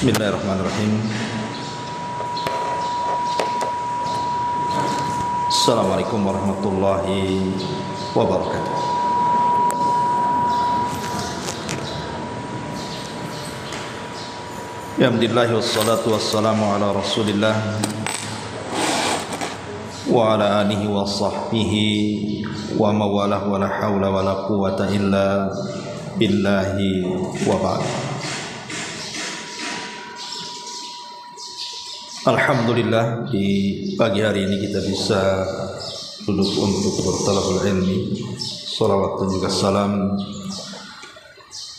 Bismillahirrahmanirrahim. Assalamualaikum warahmatullahi wabarakatuh. Alhamdulillah wassalatu wassalamu ala Rasulillah wa ala alihi wa sahbihi wa mawalah wa la hawla wa la quwwata illa billahi wa ba'd. Alhamdulillah, di pagi hari ini kita bisa duduk untuk bertalabul ilmi. Salawat dan juga salam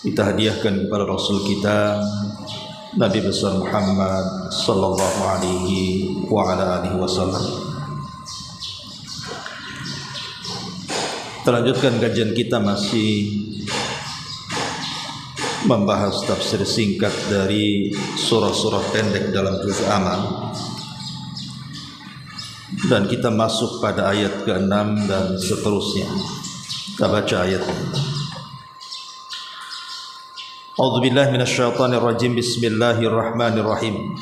kita hadiahkan kepada Rasul kita Nabi besar Muhammad sallallahu alaihi wa ala alihi wasallam. Kita lanjutkan kajian kita, masih membahas tafsir singkat dari surah-surah pendek dalam juz amal, dan kita masuk pada ayat ke-6 dan seterusnya. Kita baca ayat ini. A'udzubillahi minasyaitonir rajim. Bismillahirrahmanirrahim.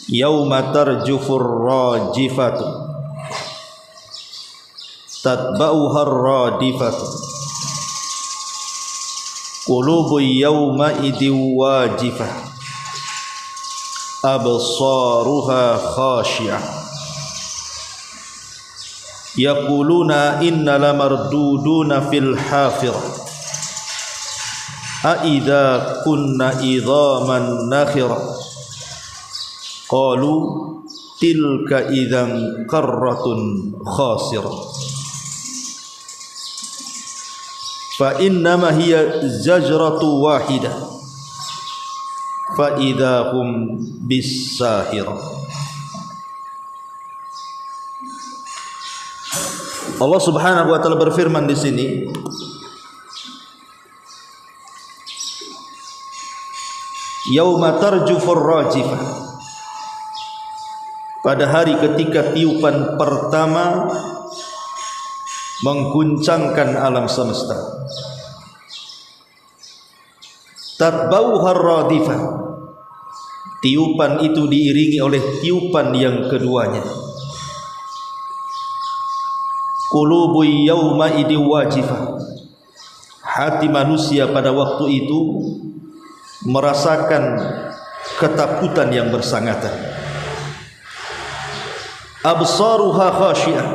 Yauma tarjufur rajifatu tatba'uha ar-radifatu qulubu yawma idin wajifah absaruha khashi'ah yaquluna inna lamarduduna fil hafirah a idza kunna idhaman nakhirah qalu tilka idzan qarratun khasirah fa innama hiya zajratu wahidah fa idza hum bis-sahirah. Allah Subhanahu wa taala berfirman di sini, yauma tarjufur rajifah, pada hari ketika tiupan pertama mengguncangkan alam semesta. Tatbauhar radifah, tiupan itu diiringi oleh tiupan yang keduanya. Qulubu yawma idin wajifah, hati manusia pada waktu itu merasakan ketakutan yang bersangatan. Absaruha khasyi'ah,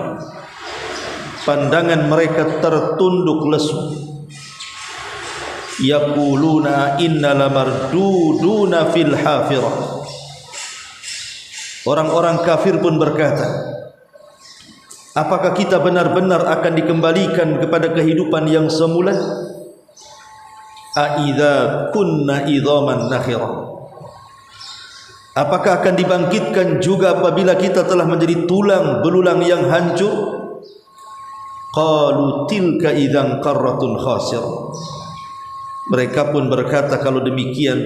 pandangan mereka tertunduk lesu. Yaquluna inna lamarduduna fil hafirah, orang-orang kafir pun berkata, apakah kita benar-benar akan dikembalikan kepada kehidupan yang semula? A idza kunna idhaman nakhirah, apakah akan dibangkitkan juga apabila kita telah menjadi tulang belulang yang hancur? Qalu tilka idzan qarratun khasir, mereka pun berkata, kalau demikian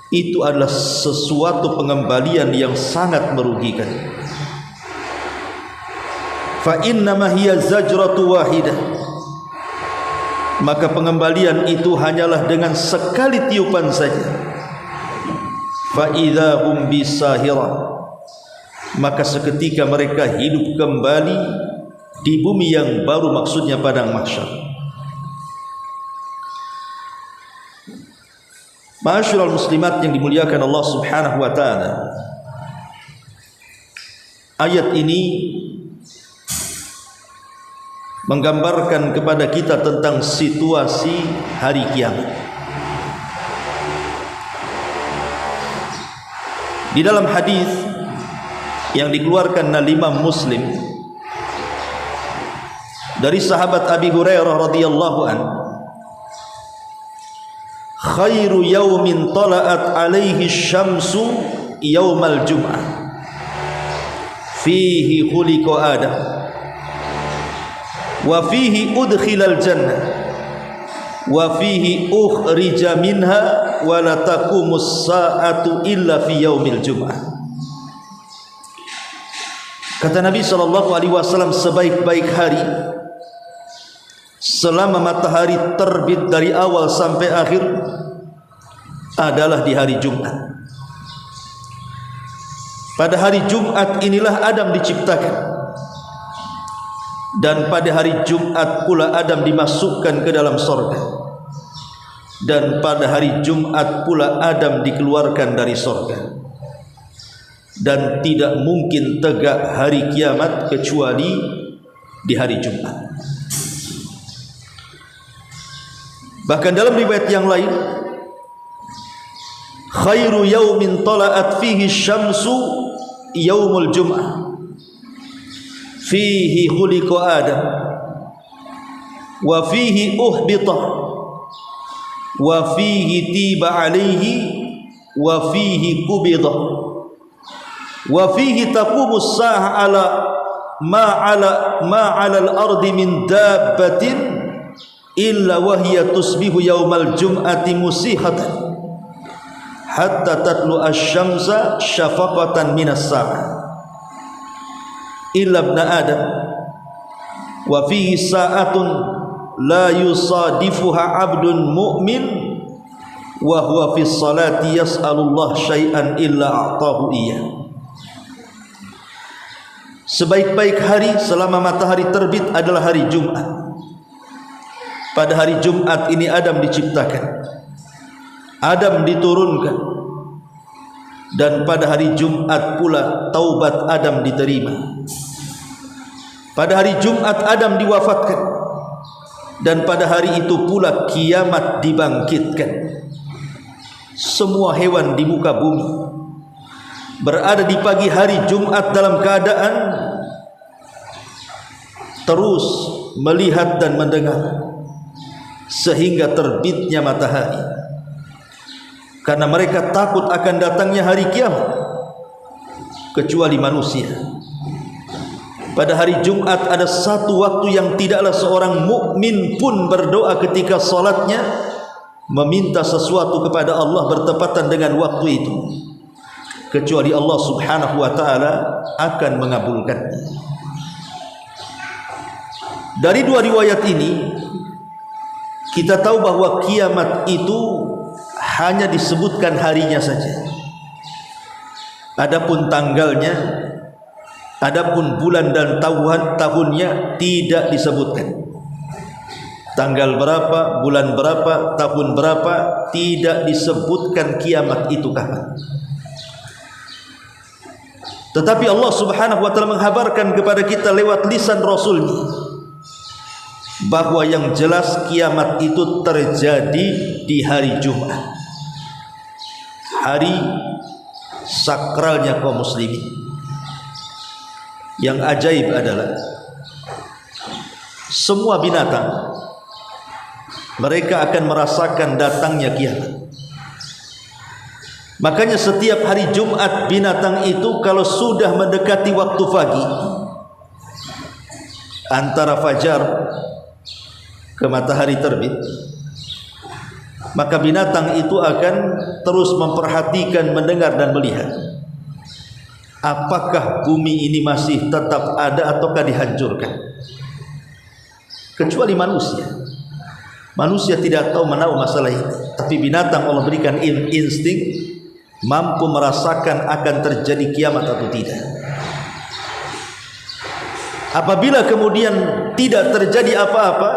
itu adalah sesuatu pengembalian yang sangat merugikan. Fa innama hiya zajratu wahidah, maka pengembalian itu hanyalah dengan sekali tiupan saja. Fa idza hum bisahirah, maka seketika mereka hidup kembali di bumi yang baru, maksudnya padang mahsyar. Ma'asyiral muslimat yang dimuliakan Allah Subhanahu wa taala, ayat ini menggambarkan kepada kita tentang situasi hari kiamat. Di dalam hadis yang dikeluarkan oleh Imam Muslim dari sahabat Abi Hurairah radhiyallahu anhu, khairu yaumin tala'at alaihi syamsu yaumal jum'ah fihi khuliqa Adam wa fihi udkhilal jannah wa fihi ukhrija minha wa la taqumus sa'atu illa fi yaumil jum'ah. Kata Nabi sallallahu alaihi wasallam, sebaik-baik hari, selama matahari terbit dari awal sampai akhir adalah di hari Jumat. Pada hari Jumat inilah Adam diciptakan, dan pada hari Jumat pula Adam dimasukkan ke dalam sorga, dan pada hari Jumat pula Adam dikeluarkan dari sorga. Dan tidak mungkin tegak hari kiamat kecuali di hari Jumat. Bahkan dalam riwayat yang lain, khairu yaumin tala'at fihi syamsu yaumul jum'ah fihi khuliqa Adam wa fihi uhbita wa fihi tiba alaihi wa fihi qubida wa fihi taqumu as-sa'a ala ma 'ala al-ardi min dabbatin illa wa hiya tusbihu yaumal jum'ati musihatan hatta tatlu asy-syamsa syafaqatan minas sama illa ibn Adam wa fihi sa'atun la yusadifuha 'abdun mu'min wa huwa fi sholati yas'alullah syai'an illa a'tahu iyyah. Sebaik-baik hari selama matahari terbit adalah hari Jumat. Pada hari Jumat ini Adam diciptakan, Adam diturunkan, dan pada hari Jumat pula taubat Adam diterima. Pada hari Jumat Adam diwafatkan, dan pada hari itu pula kiamat dibangkitkan. Semua hewan di muka bumi berada di pagi hari Jumat dalam keadaan terus melihat dan mendengar sehingga terbitnya matahari, karena mereka takut akan datangnya hari kiamat, kecuali manusia. Pada hari Jumat ada satu waktu yang tidaklah seorang mukmin pun berdoa ketika salatnya meminta sesuatu kepada Allah bertepatan dengan waktu itu, kecuali Allah Subhanahu wa ta'ala akan mengabulkannya. Dari dua riwayat ini kita tahu bahwa kiamat itu hanya disebutkan harinya saja. Adapun tanggalnya, adapun bulan dan tahunnya tidak disebutkan. Tanggal berapa, bulan berapa, tahun berapa, tidak disebutkan kiamat itu kapan. Tetapi Allah Subhanahu wa ta'ala menghabarkan kepada kita lewat lisan Rasulnya bahwa yang jelas kiamat itu terjadi di hari Jumat, hari sakralnya kaum muslimin. Yang ajaib adalah semua binatang mereka akan merasakan datangnya kiamat. Makanya setiap hari Jumat binatang itu kalau sudah mendekati waktu pagi, antara fajar ke matahari terbit, maka binatang itu akan terus memperhatikan, mendengar dan melihat apakah bumi ini masih tetap ada ataukah dihancurkan. Kecuali manusia. Manusia tidak tahu menahu masalah ini, tapi binatang Allah berikan insting, mampu merasakan akan terjadi kiamat atau tidak. Apabila kemudian tidak terjadi apa-apa,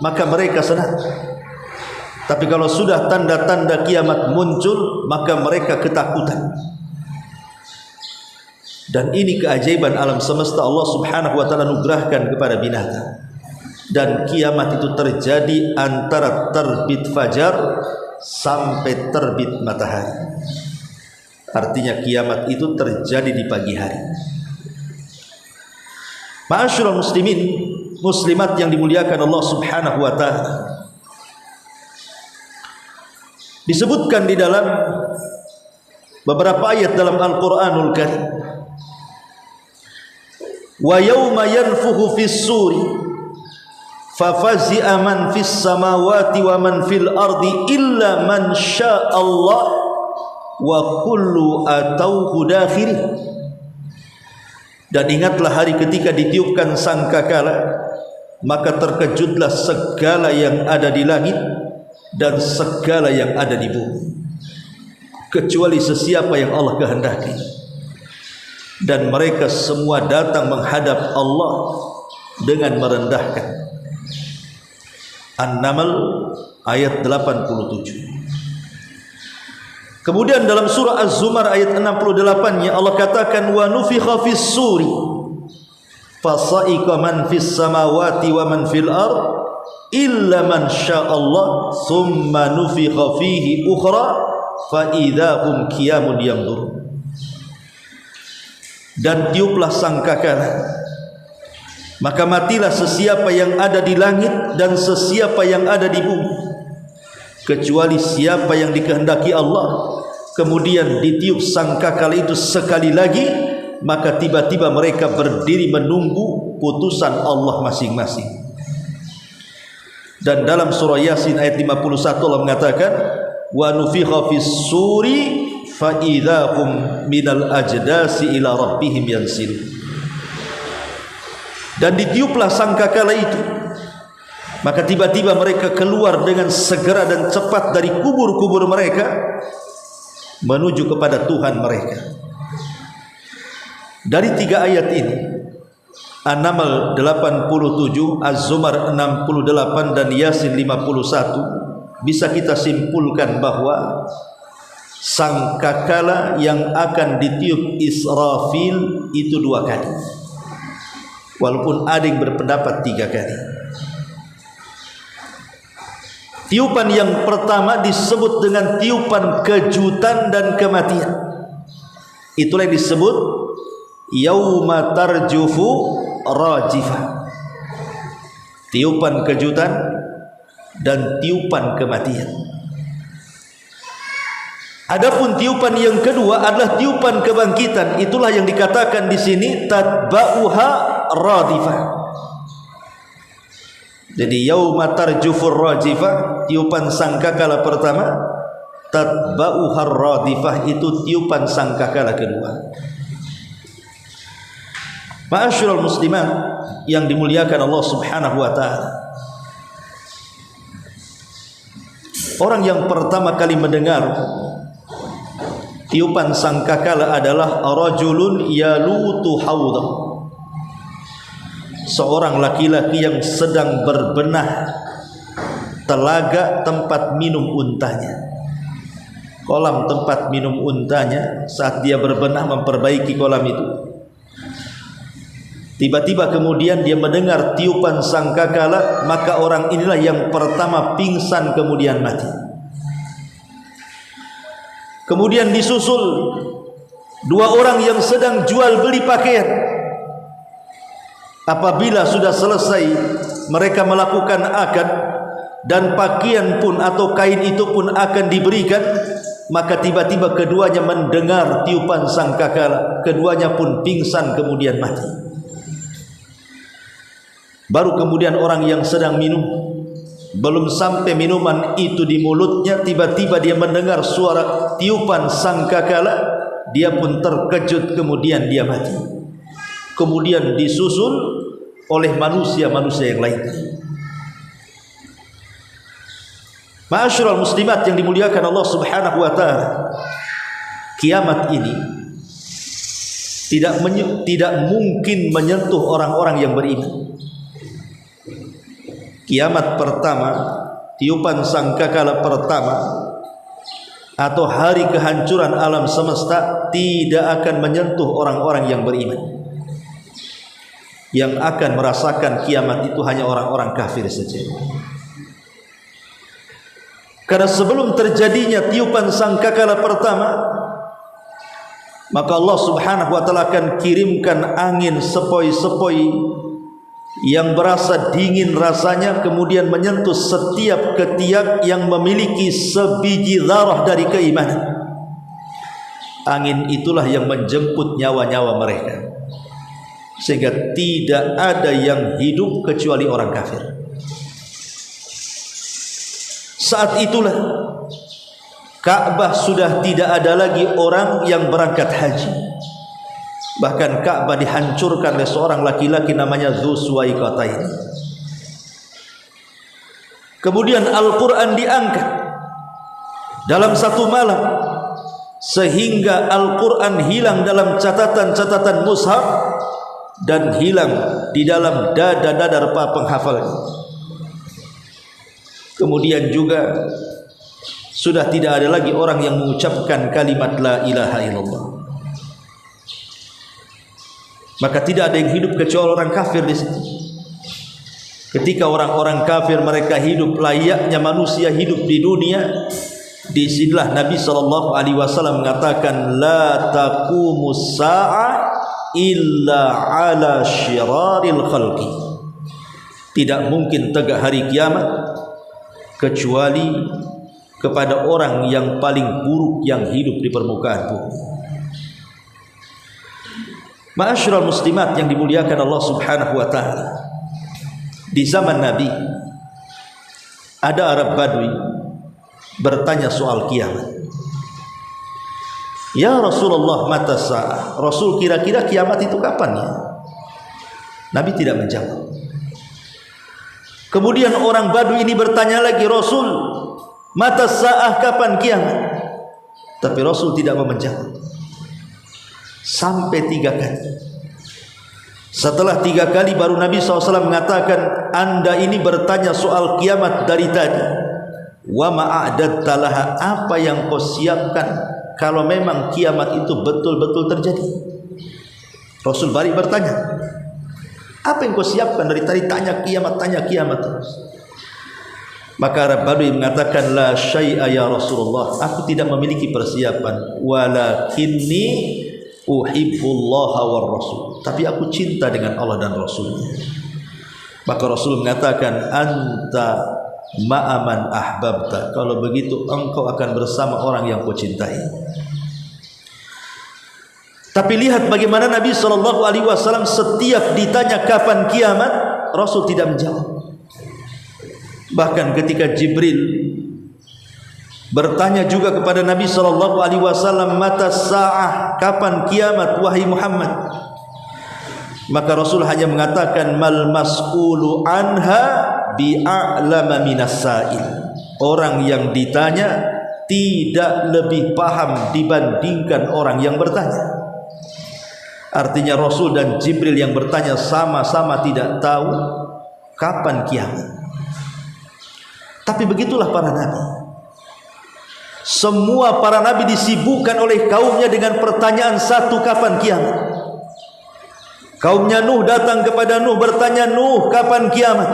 maka mereka senang. Tapi kalau sudah tanda-tanda kiamat muncul, maka mereka ketakutan. Dan ini keajaiban alam semesta Allah Subhanahu wa ta'ala anugerahkan kepada binatang. Dan kiamat itu terjadi antara terbit fajar sampai terbit matahari. Artinya kiamat itu terjadi di pagi hari. Ma'asyiral muslimin, muslimat yang dimuliakan Allah Subhanahu wa ta'ala, disebutkan di dalam beberapa ayat dalam Al-Qur'anul Karim, wa yawma yanfukhu fis suri fafazi'a man fis samawati wa man fil ardi illa man syaa Allah wa kullu atauhu dakhirin. Dan ingatlah hari ketika ditiupkan sangkakala, maka terkejutlah segala yang ada di langit dan segala yang ada di bumi, kecuali sesiapa yang Allah kehendaki. Dan mereka semua datang menghadap Allah dengan merendahkan. An-Naml ayat 87. Kemudian dalam surah Az-Zumar ayat 68-nya Allah katakan, wa nufikha fis suri fasa'iqa man fis samawati wa man fil ard illa man sya'allah thumma nufikha fihi ukhra fa idza hum qiyamun yanzurun. Dan tiuplah sangkakala, maka matilah sesiapa yang ada di langit dan sesiapa yang ada di bumi, kecuali siapa yang dikehendaki Allah. Kemudian ditiup sangkakala itu sekali lagi, maka tiba-tiba mereka berdiri menunggu putusan Allah masing-masing. Dan dalam surah Yasin ayat 51 Allah mengatakan, wa nufikha fis suri fa idzahum minal ajdasi ila rabbihim yansil. Dan ditiuplah sangkakala itu, maka tiba-tiba mereka keluar dengan segera dan cepat dari kubur-kubur mereka menuju kepada Tuhan mereka. Dari 3 ayat ini, An-Naml 87, Az-Zumar 68 dan Yasin 51, bisa kita simpulkan bahwa sangkakala yang akan ditiup Israfil itu 2 kali, walaupun ada yang berpendapat 3 kali. Tiupan yang pertama disebut dengan tiupan kejutan dan kematian. Itulah yang disebut yauma tarjufu rajifah, tiupan kejutan dan tiupan kematian. Adapun tiupan yang kedua adalah tiupan kebangkitan. Itulah yang dikatakan di sini tatba'uha radifah. Jadi yauma tarjufur rajifah, tiupan sangkakala pertama, tatba'uha radifah itu tiupan sangkakala kedua. Ma'asyiral muslimat yang dimuliakan Allah Subhanahu wa taala, orang yang pertama kali mendengar tiupan sangkakala adalah rajulun yalutu haudah, seorang laki-laki yang sedang berbenah telaga tempat minum untanya, kolam tempat minum untanya. Saat dia berbenah memperbaiki kolam itu, tiba-tiba kemudian dia mendengar tiupan sangkakala, maka orang inilah yang pertama pingsan kemudian mati. Kemudian disusul 2 orang yang sedang jual beli pakaian. Apabila sudah selesai mereka melakukan akad dan pakaian pun atau kain itu pun akan diberikan, maka tiba-tiba keduanya mendengar tiupan sangkakala, keduanya pun pingsan kemudian mati. Baru kemudian orang yang sedang minum, belum sampai minuman itu di mulutnya, tiba-tiba dia mendengar suara tiupan sangkakala, dia pun terkejut kemudian dia mati. Kemudian disusul oleh manusia-manusia yang lain. Ma'asyiral muslimat yang dimuliakan Allah Subhanahu wa taala, kiamat ini tidak mungkin menyentuh orang-orang yang beriman. Kiamat pertama, tiupan sangkakala pertama, atau hari kehancuran alam semesta tidak akan menyentuh orang-orang yang beriman. Yang akan merasakan kiamat itu hanya orang-orang kafir saja. Karena sebelum terjadinya tiupan sangkakala pertama, maka Allah Subhanahu wa taala akan kirimkan angin sepoi-sepoi yang berasa dingin rasanya, kemudian menyentuh setiap ketiak yang memiliki sebiji zarah dari keimanan. Angin itulah yang menjemput nyawa-nyawa mereka, sehingga tidak ada yang hidup kecuali orang kafir. Saat itulah Ka'bah sudah tidak ada lagi orang yang berangkat haji. Bahkan Ka'bah dihancurkan oleh seorang laki-laki namanya Dzu Suwaikata ini. Kemudian Al-Quran diangkat dalam satu malam, sehingga Al-Quran hilang dalam catatan-catatan mushaf dan hilang di dalam dada-dada para penghafalnya. Kemudian juga sudah tidak ada lagi orang yang mengucapkan kalimat la ilaha illallah. Maka tidak ada yang hidup kecuali orang kafir di situ. Ketika orang-orang kafir mereka hidup layaknya manusia hidup di dunia, disinilah Nabi SAW mengatakan la taqumus sa'ah illa ala syiraril khalqi. Tidak mungkin tegak hari kiamat kecuali kepada orang yang paling buruk yang hidup di permukaan bumi. Ma'asyiral muslimat yang dimuliakan Allah Subhanahu wa taala, di zaman Nabi ada Arab Badui bertanya soal kiamat. Ya Rasulullah, mata sa'ah? Rasul, kira-kira kiamat itu kapan ya? Nabi tidak menjawab. Kemudian orang Badui ini bertanya lagi, Rasul, mata sa'ah, kapan kiamat? Tapi Rasul tidak mau menjawab sampai 3 kali. Setelah 3 kali baru Nabi SAW mengatakan, anda ini bertanya soal kiamat dari tadi. Wa ma'adadta laha, apa yang kau siapkan kalau memang kiamat itu betul-betul terjadi? Rasul balik bertanya, apa yang kau siapkan dari tadi? Tanya kiamat terus. Maka Arab Badui mengatakan, la syai'a ya Rasulullah, aku tidak memiliki persiapan. Walakinni uhibbullaha war rasul, tapi aku cinta dengan Allah dan Rasulnya. Maka Rasul mengatakan, anta ma'aman ahbabta, kalau begitu engkau akan bersama orang yang kau cintai. Tapi lihat bagaimana Nabi SAW setiap ditanya kapan kiamat, Rasul tidak menjawab. Bahkan ketika Jibril bertanya juga kepada Nabi SAW, mata sa'ah, kapan kiamat wahai Muhammad? Maka Rasul hanya mengatakan, mal mas'ulu anha bi'a'lama minas sa'il. Orang yang ditanya tidak lebih paham dibandingkan orang yang bertanya. Artinya Rasul dan Jibril yang bertanya sama-sama tidak tahu kapan kiamat. Tapi begitulah para nabi. Semua para nabi disibukkan oleh kaumnya dengan pertanyaan satu, kapan kiamat? Kaumnya Nuh datang kepada Nuh bertanya, Nuh, kapan kiamat?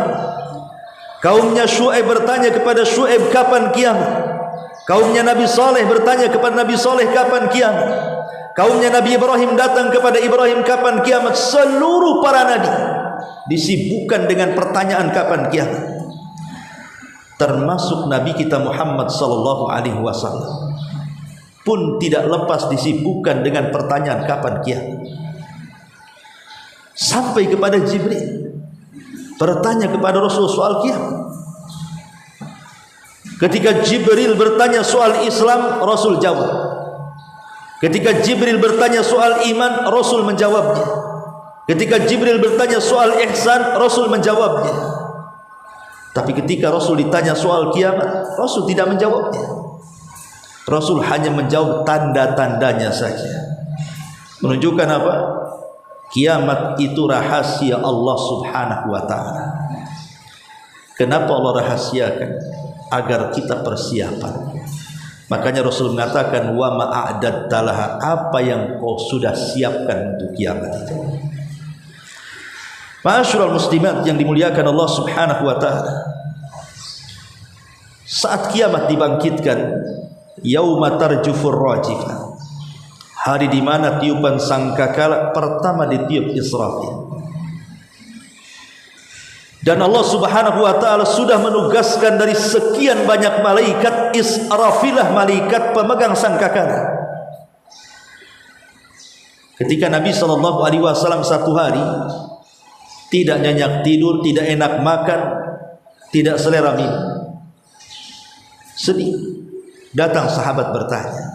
Kaumnya Syu'aib bertanya kepada Syu'aib, kapan kiamat? Kaumnya Nabi Saleh bertanya kepada Nabi Saleh, kapan kiamat? Kaumnya Nabi Ibrahim datang kepada Ibrahim, kapan kiamat? Seluruh para nabi disibukkan dengan pertanyaan kapan kiamat. Termasuk Nabi kita Muhammad sallallahu alaihi wasallam pun tidak lepas disibukkan dengan pertanyaan kapan kiamat. Sampai kepada Jibril bertanya kepada Rasul soal kiamat. Ketika Jibril bertanya soal Islam, Rasul jawab. Ketika Jibril bertanya soal iman, Rasul menjawabnya. Ketika Jibril bertanya soal ihsan, Rasul menjawabnya. Tapi ketika Rasul ditanya soal kiamat, Rasul tidak menjawabnya. Rasul hanya menjawab tanda-tandanya saja. Menunjukkan apa? Kiamat itu rahasia Allah Subhanahu wa ta'ala. Kenapa Allah rahasiakan? Agar kita persiapan. Makanya Rasul mengatakan, wa ma'adadta laha, apa yang kau sudah siapkan untuk kiamat itu. Ma'asyiral muslimat yang dimuliakan Allah Subhanahu wa ta'ala, saat kiamat dibangkitkan, yauma tarjufur rajifah, hari di mana tiupan sangkakala pertama ditiup Israfil. Dan Allah Subhanahu wa ta'ala sudah menugaskan dari sekian banyak malaikat, Israfilah malaikat pemegang sangkakala. Ketika Nabi SAW satu hari tidak nyenyak tidur, tidak enak makan, tidak selera minum, sedih. Datang sahabat bertanya,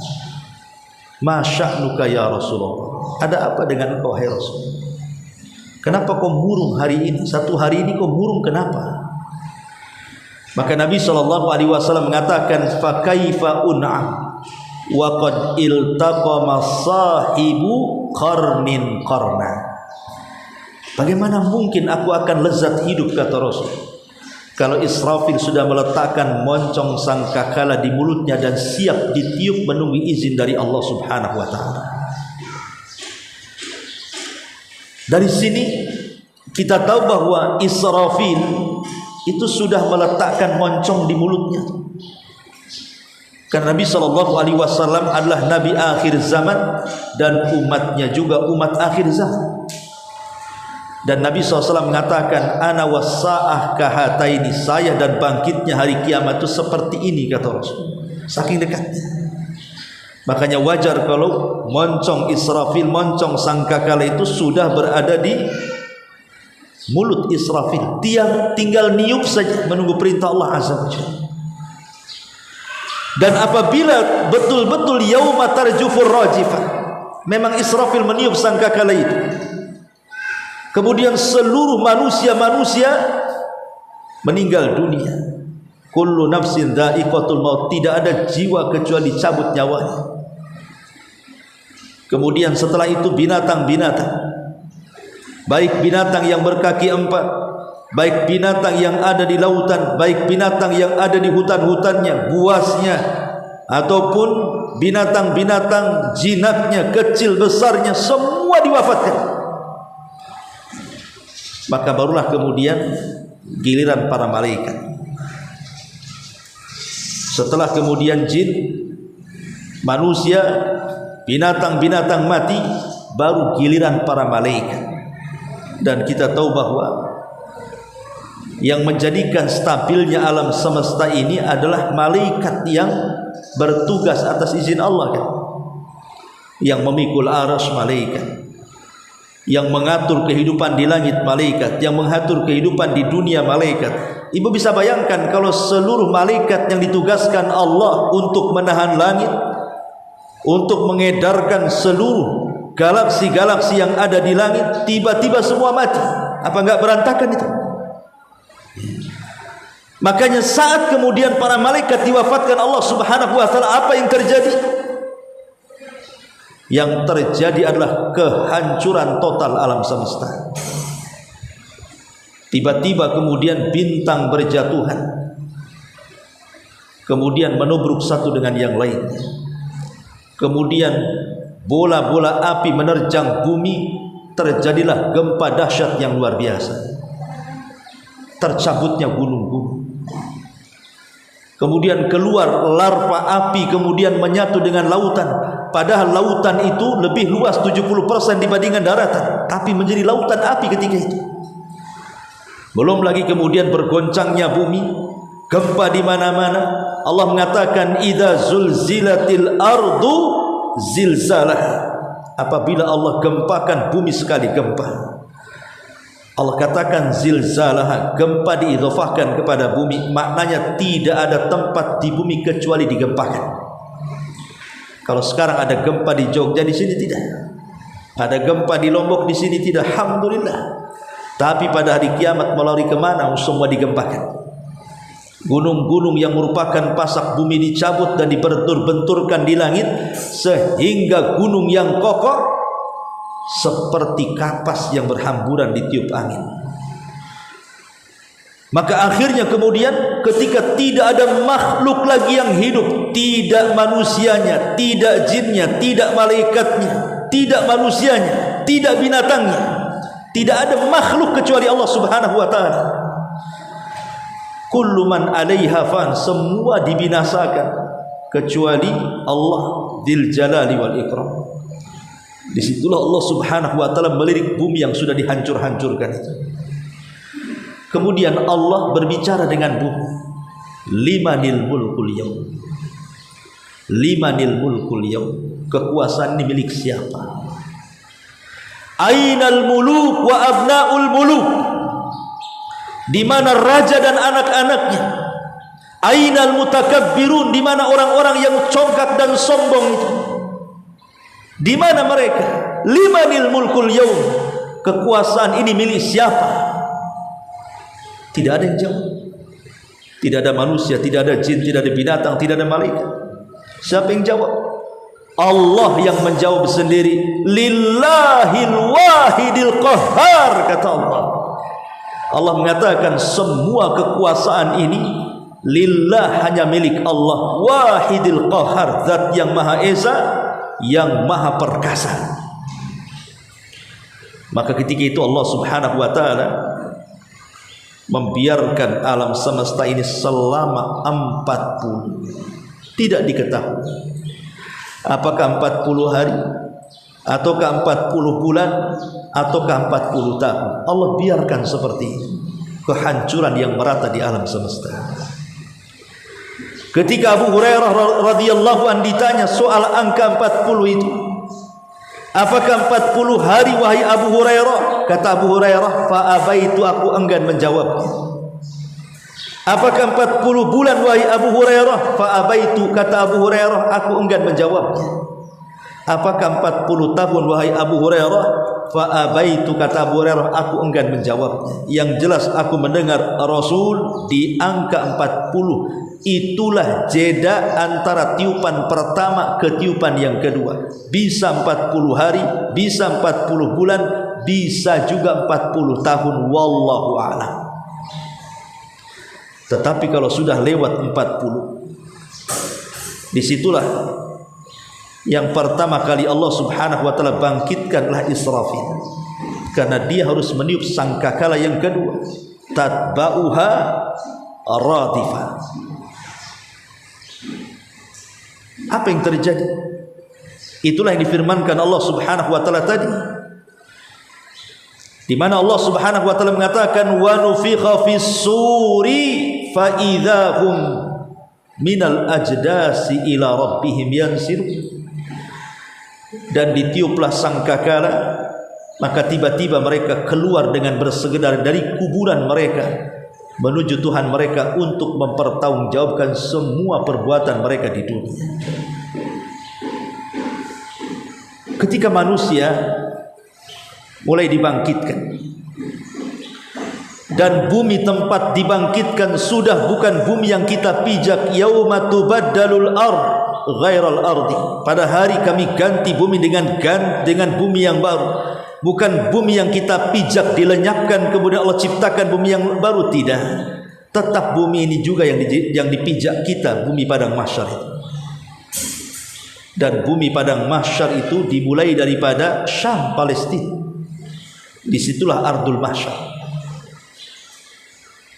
ma sya'nuka ya Rasulullah, ada apa dengan engkau hai Rasul? Kenapa kau murung hari ini? Satu hari ini kau murung, kenapa? Maka Nabi SAW mengatakan, fa kaifa un'am wa qad iltaqama sahibu qarnin qarna. Bagaimana mungkin aku akan lezat hidup, kata Rasul, kalau Israfil sudah meletakkan moncong sangkakala di mulutnya dan siap ditiup menunggu izin dari Allah Subhanahu wa taala. Dari sini kita tahu bahwa Israfil itu sudah meletakkan moncong di mulutnya. Karena Nabi SAW adalah Nabi akhir zaman dan umatnya juga umat akhir zaman. Dan Nabi SAW mengatakan, ana wassa'ah kahataini, saya dan bangkitnya hari kiamat itu seperti ini, kata Rasul. Saking dekatnya. Makanya wajar kalau moncong Israfil, moncong sangkakala itu sudah berada di mulut Israfil. Dia tinggal niup saja menunggu perintah Allah Azza wa Jalla. Dan apabila betul-betul yauma tarjufur rajifah, memang Israfil meniup sangkakala itu, kemudian seluruh manusia meninggal dunia. Kullu nafsin dha'iqatul maut, tidak ada jiwa kecuali cabut nyawanya. Kemudian setelah itu binatang-binatang, baik binatang yang berkaki empat, baik binatang yang ada di lautan, baik binatang yang ada di hutan-hutannya, buasnya, ataupun binatang-binatang jinaknya, kecil besarnya, semua diwafatkan. Maka barulah kemudian giliran para malaikat. Setelah kemudian jin, manusia, binatang-binatang mati, baru giliran para malaikat. Dan kita tahu bahwa yang menjadikan stabilnya alam semesta ini adalah malaikat yang bertugas atas izin Allah, kan? Yang memikul arasy malaikat, yang mengatur kehidupan di langit malaikat, yang mengatur kehidupan di dunia malaikat. Ibu bisa bayangkan kalau seluruh malaikat yang ditugaskan Allah untuk menahan langit, untuk mengedarkan seluruh galaksi-galaksi yang ada di langit, tiba-tiba semua mati, apa enggak berantakan itu? Makanya saat kemudian para malaikat diwafatkan Allah Subhanahu wa taala, apa yang terjadi? Yang terjadi adalah kehancuran total alam semesta. Tiba-tiba kemudian bintang berjatuhan, kemudian menubruk satu dengan yang lainnya. Kemudian bola-bola api menerjang bumi, terjadilah gempa dahsyat yang luar biasa. Tercabutnya gunung-gunung. Kemudian keluar larva api, kemudian menyatu dengan lautan. Padahal lautan itu lebih luas 70% dibandingkan daratan, tapi menjadi lautan api ketika itu. Belum lagi kemudian bergoncangnya bumi, gempa di mana-mana. Allah mengatakan, idza zulzilatil ardu zilzalah. Apabila Allah gempakan bumi sekali gempa, Allah katakan zilzalah, gempa diidhofahkan kepada bumi, maknanya tidak ada tempat di bumi kecuali digempakan. Kalau sekarang ada gempa di Jogja, di sini tidak. Ada gempa di Lombok, di sini tidak. Alhamdulillah. Tapi pada hari kiamat melalui kemana semua digempakan. Gunung-gunung yang merupakan pasak bumi dicabut dan dibentur-benturkan di langit, sehingga gunung yang kokoh seperti kapas yang berhamburan ditiup angin. Maka akhirnya kemudian ketika tidak ada makhluk lagi yang hidup, tidak manusianya, tidak jinnya, tidak malaikatnya, tidak manusianya, tidak binatangnya, tidak ada makhluk kecuali Allah Subhanahu wa taala. Kullu man 'alaiha fan, semua dibinasakan kecuali Allah Dzul Jalali wal Ikram. Disitulah Allah Subhanahu wa taala melirik bumi yang sudah dihancur-hancurkan itu. Kemudian Allah berbicara dengan bumi. Limanil mulkul yaum. Limanil mulkul yaum. Kekuasaan ini milik siapa? Ainal muluk wa abnaul muluk. Di mana raja dan anak-anaknya? Ainal mutakabbirun, di mana orang-orang yang congkak dan sombong itu? Di mana mereka? Limanil mulkul yaum. Kekuasaan ini milik siapa? Tidak ada yang jawab. Tidak ada manusia, tidak ada jin, tidak ada binatang, tidak ada malaikat. Siapa yang jawab? Allah yang menjawab sendiri. Lillahil wahidil qahhar, kata Allah. Allah mengatakan semua kekuasaan ini lillah, hanya milik Allah. Wahidil qahhar, zat yang maha esa, yang maha perkasa. Maka ketika itu Allah subhanahu wa ta'ala membiarkan alam semesta ini selama 40. Tidak diketahui apakah 40 hari, ataukah 40 bulan, ataukah 40 tahun. Allah biarkan seperti itu, kehancuran yang merata di alam semesta. Ketika Abu Hurairah radhiyallahu anhu ditanya soal angka 40 itu, apakah 40 hari wahai Abu Hurairah? Kata Abu Hurairah, fa'abaitu, aku enggan menjawab. Apakah 40 bulan wahai Abu Hurairah? Fa'abaitu, kata Abu Hurairah, aku enggan menjawab. Apakah 40 tahun wahai Abu Hurairah? Fa'abaitu, kata Abu Hurairah, aku enggan menjawab. Yang jelas aku mendengar Rasul di angka 40. Itulah jeda antara tiupan pertama ke tiupan yang kedua. Bisa 40 hari, bisa 40 bulan, bisa juga 40 tahun, wallahu a'lam. Tetapi kalau sudah lewat 40, disitulah yang pertama kali Allah subhanahu wa ta'ala bangkitkanlah Israfil, karena dia harus meniup sangkakala yang kedua. Tatba'uha radifah. Apa yang terjadi? Itulah yang difirmankan Allah subhanahu wa ta'ala tadi, di mana Allah subhanahu wa ta'ala mengatakan wa nufikha fis suri fa idzahum minal ajdasi ila rabbihim yansirun. Dan ditiuplah sangkakala, maka tiba-tiba mereka keluar dengan bersegedar dari kuburan mereka menuju Tuhan mereka untuk mempertanggungjawabkan semua perbuatan mereka di dunia. Ketika manusia mulai dibangkitkan dan bumi tempat dibangkitkan sudah bukan bumi yang kita pijak. Yauma tubaddalul ard ghairal ardi, pada hari kami ganti bumi dengan bumi yang baru. Bukan bumi yang kita pijak dilenyapkan kemudian Allah ciptakan bumi yang baru, tidak. Tetap bumi ini juga yang dipijak kita, bumi padang mahsyar itu. Dan bumi padang mahsyar itu dimulai daripada Syam, Palestina. Disitulah Ardul Mahsyar.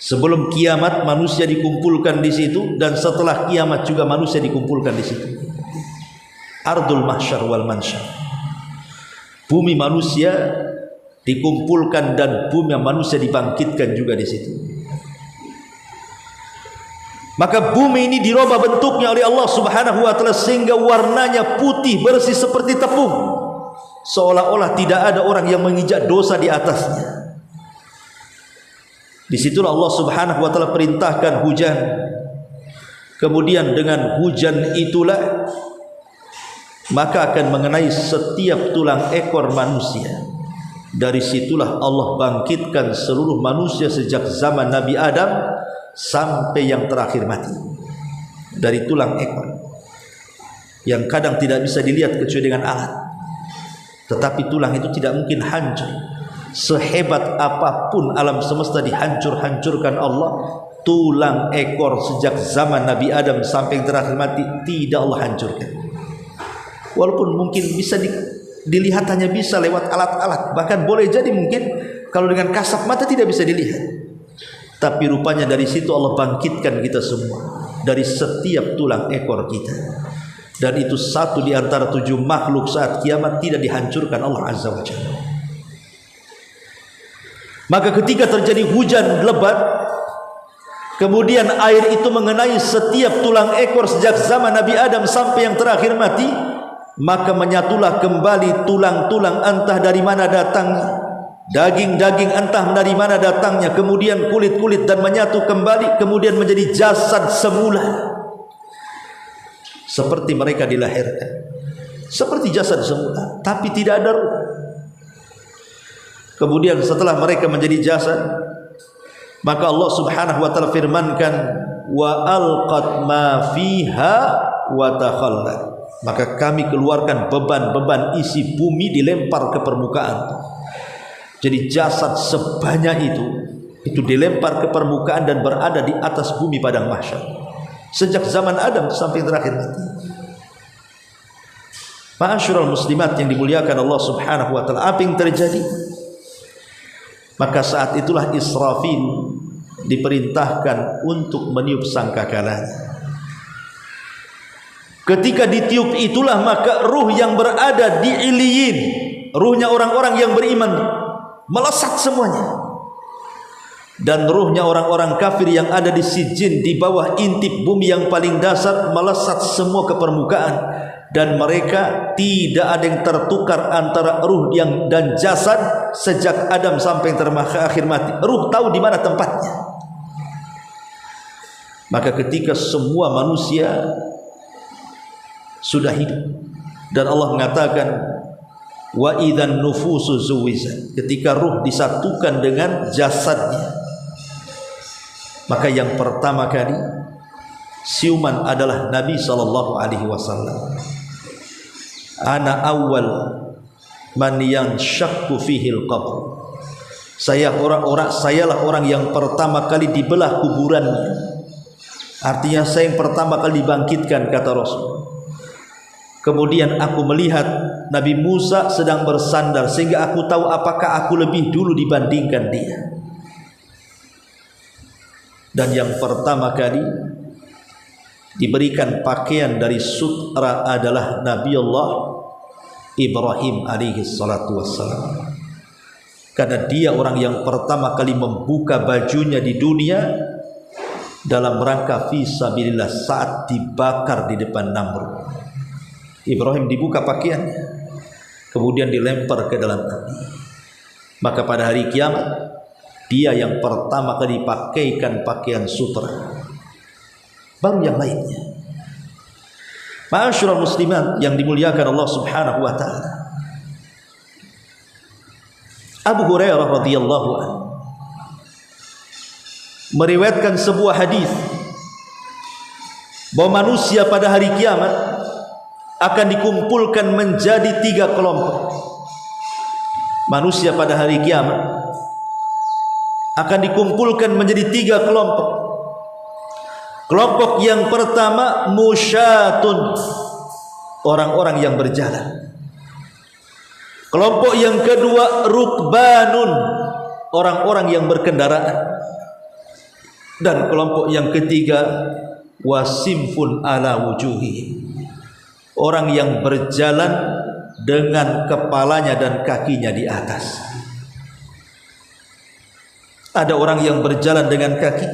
Sebelum kiamat manusia dikumpulkan di situ, dan setelah kiamat juga manusia dikumpulkan di situ. Ardul Mahsyar wal Mansyar. Bumi manusia dikumpulkan dan bumi manusia dibangkitkan juga di situ. Maka bumi ini dirubah bentuknya oleh Allah subhanahu wa ta'ala sehingga warnanya putih bersih seperti tepung, seolah-olah tidak ada orang yang menginjak dosa di atasnya. Disitulah Allah subhanahu wa ta'ala perintahkan hujan. Kemudian dengan hujan itulah maka akan mengenai setiap tulang ekor manusia. Dari situlah Allah bangkitkan seluruh manusia sejak zaman Nabi Adam sampai yang terakhir mati. Dari tulang ekor yang kadang tidak bisa dilihat kecuali dengan alat. Tetapi tulang itu tidak mungkin hancur. Sehebat apapun alam semesta dihancur-hancurkan Allah, tulang ekor sejak zaman Nabi Adam sampai yang terakhir mati tidak Allah hancurkan. Walaupun mungkin bisa dilihat, hanya bisa lewat alat-alat, bahkan boleh jadi mungkin kalau dengan kasat mata tidak bisa dilihat. Tapi rupanya dari situ Allah bangkitkan kita semua, dari setiap tulang ekor kita. Dan itu satu di antara 7 makhluk saat kiamat tidak dihancurkan Allah Azza wa Jalla. Maka ketika terjadi hujan lebat, kemudian air itu mengenai setiap tulang ekor sejak zaman Nabi Adam sampai yang terakhir mati, maka menyatulah kembali tulang-tulang entah dari mana datangnya, daging-daging entah dari mana datangnya, kemudian kulit-kulit, dan menyatu kembali, kemudian menjadi jasad semula. Seperti mereka dilahirkan, seperti jasad semula, tapi tidak ada ruh. Kemudian setelah mereka menjadi jasad, maka Allah subhanahu wa ta'ala firmankan wa alqat ma fiha wa takhallat. Maka kami keluarkan beban-beban isi bumi dilempar ke permukaan. Jadi jasad sebanyak itu dilempar ke permukaan dan berada di atas bumi padang mahsyar sejak zaman Adam sampai terakhir mati. Ma'asyiral muslimat yang dimuliakan Allah Subhanahu wa taala, apa yang terjadi? Maka saat itulah Israfil diperintahkan untuk meniup sangkakalanya. Ketika ditiup itulah maka ruh yang berada di Iliyin, ruhnya orang-orang yang beriman, melesat semuanya. Dan ruhnya orang-orang kafir yang ada di Sijin, di bawah intip bumi yang paling dasar, melesat semua ke permukaan. Dan mereka tidak ada yang tertukar antara ruh yang dan jasad sejak Adam sampai terakhir mati. Ruh tahu di mana tempatnya. Maka ketika semua manusia sudah hidup dan Allah mengatakan wa idzan nufusu zuwizat, ketika ruh disatukan dengan jasadnya, maka yang pertama kali siuman adalah Nabi sallallahu alaihi wasallam. Ana awwal man yanshaqu fihil qabr. Sayalah orang yang pertama kali dibelah kuburannya. Artinya saya yang pertama kali dibangkitkan, kata Rasul. Kemudian aku melihat Nabi Musa sedang bersandar sehingga aku tahu apakah aku lebih dulu dibandingkan dia. Dan yang pertama kali diberikan pakaian dari sutra adalah Nabi Allah Ibrahim alaihi salatu wassalam. Karena dia orang yang pertama kali membuka bajunya di dunia dalam rangka fisabilillah saat dibakar di depan Namrud. Ibrahim dibuka pakaiannya, kemudian dilempar ke dalam api. Maka pada hari kiamat dia yang pertama kali dipakaikan pakaian sutra, baru yang lainnya. Ma'asyiral muslimat yang dimuliakan Allah Subhanahu wa taala, Abu Hurairah radhiyallahu anhu meriwayatkan sebuah hadis bahwa manusia pada hari kiamat akan dikumpulkan menjadi 3 kelompok. Manusia pada hari kiamat akan dikumpulkan menjadi 3 kelompok. Kelompok yang pertama musyatun, orang-orang yang berjalan. Kelompok yang kedua rukbanun, orang-orang yang berkendaraan. Dan kelompok yang ketiga wasimfun ala wujuhihim, orang yang berjalan dengan kepalanya dan kakinya di atas. Ada orang yang berjalan dengan kaki,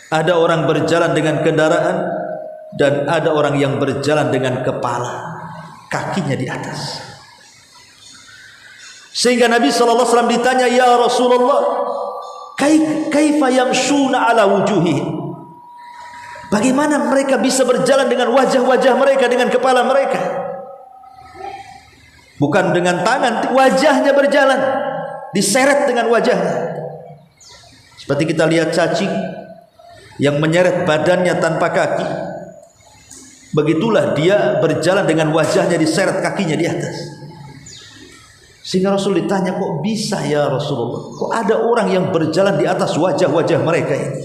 ada orang berjalan dengan kendaraan, dan ada orang yang berjalan dengan kepala, kakinya di atas. Sehingga Nabi SAW ditanya, ya Rasulullah, kaifa yamshuna ala wujuhihim, bagaimana mereka bisa berjalan dengan wajah-wajah mereka, dengan kepala mereka? Bukan dengan tangan, wajahnya berjalan, diseret dengan wajahnya. Seperti kita lihat cacing yang menyeret badannya tanpa kaki, begitulah dia berjalan dengan wajahnya diseret, kakinya di atas. Sehingga Rasul ditanya, kok bisa ya Rasulullah, kok ada orang yang berjalan di atas wajah-wajah mereka ini?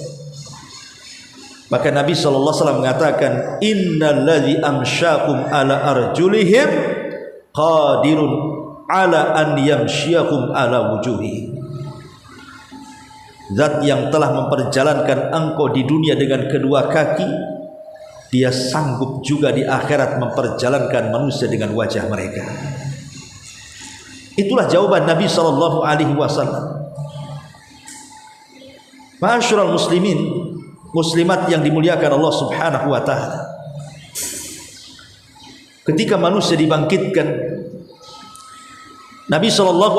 Maka Nabi SAW mengatakan, innalladzi amsyakum ala arjulihim qadirun ala an yamsyiakum ala wujuhihim. Zat yang telah memperjalankan engkau di dunia dengan kedua kaki, dia sanggup juga di akhirat memperjalankan manusia dengan wajah mereka. Itulah jawaban Nabi SAW. Ma'asyiral muslimin, muslimat yang dimuliakan Allah Subhanahu wa taala, ketika manusia dibangkitkan, Nabi SAW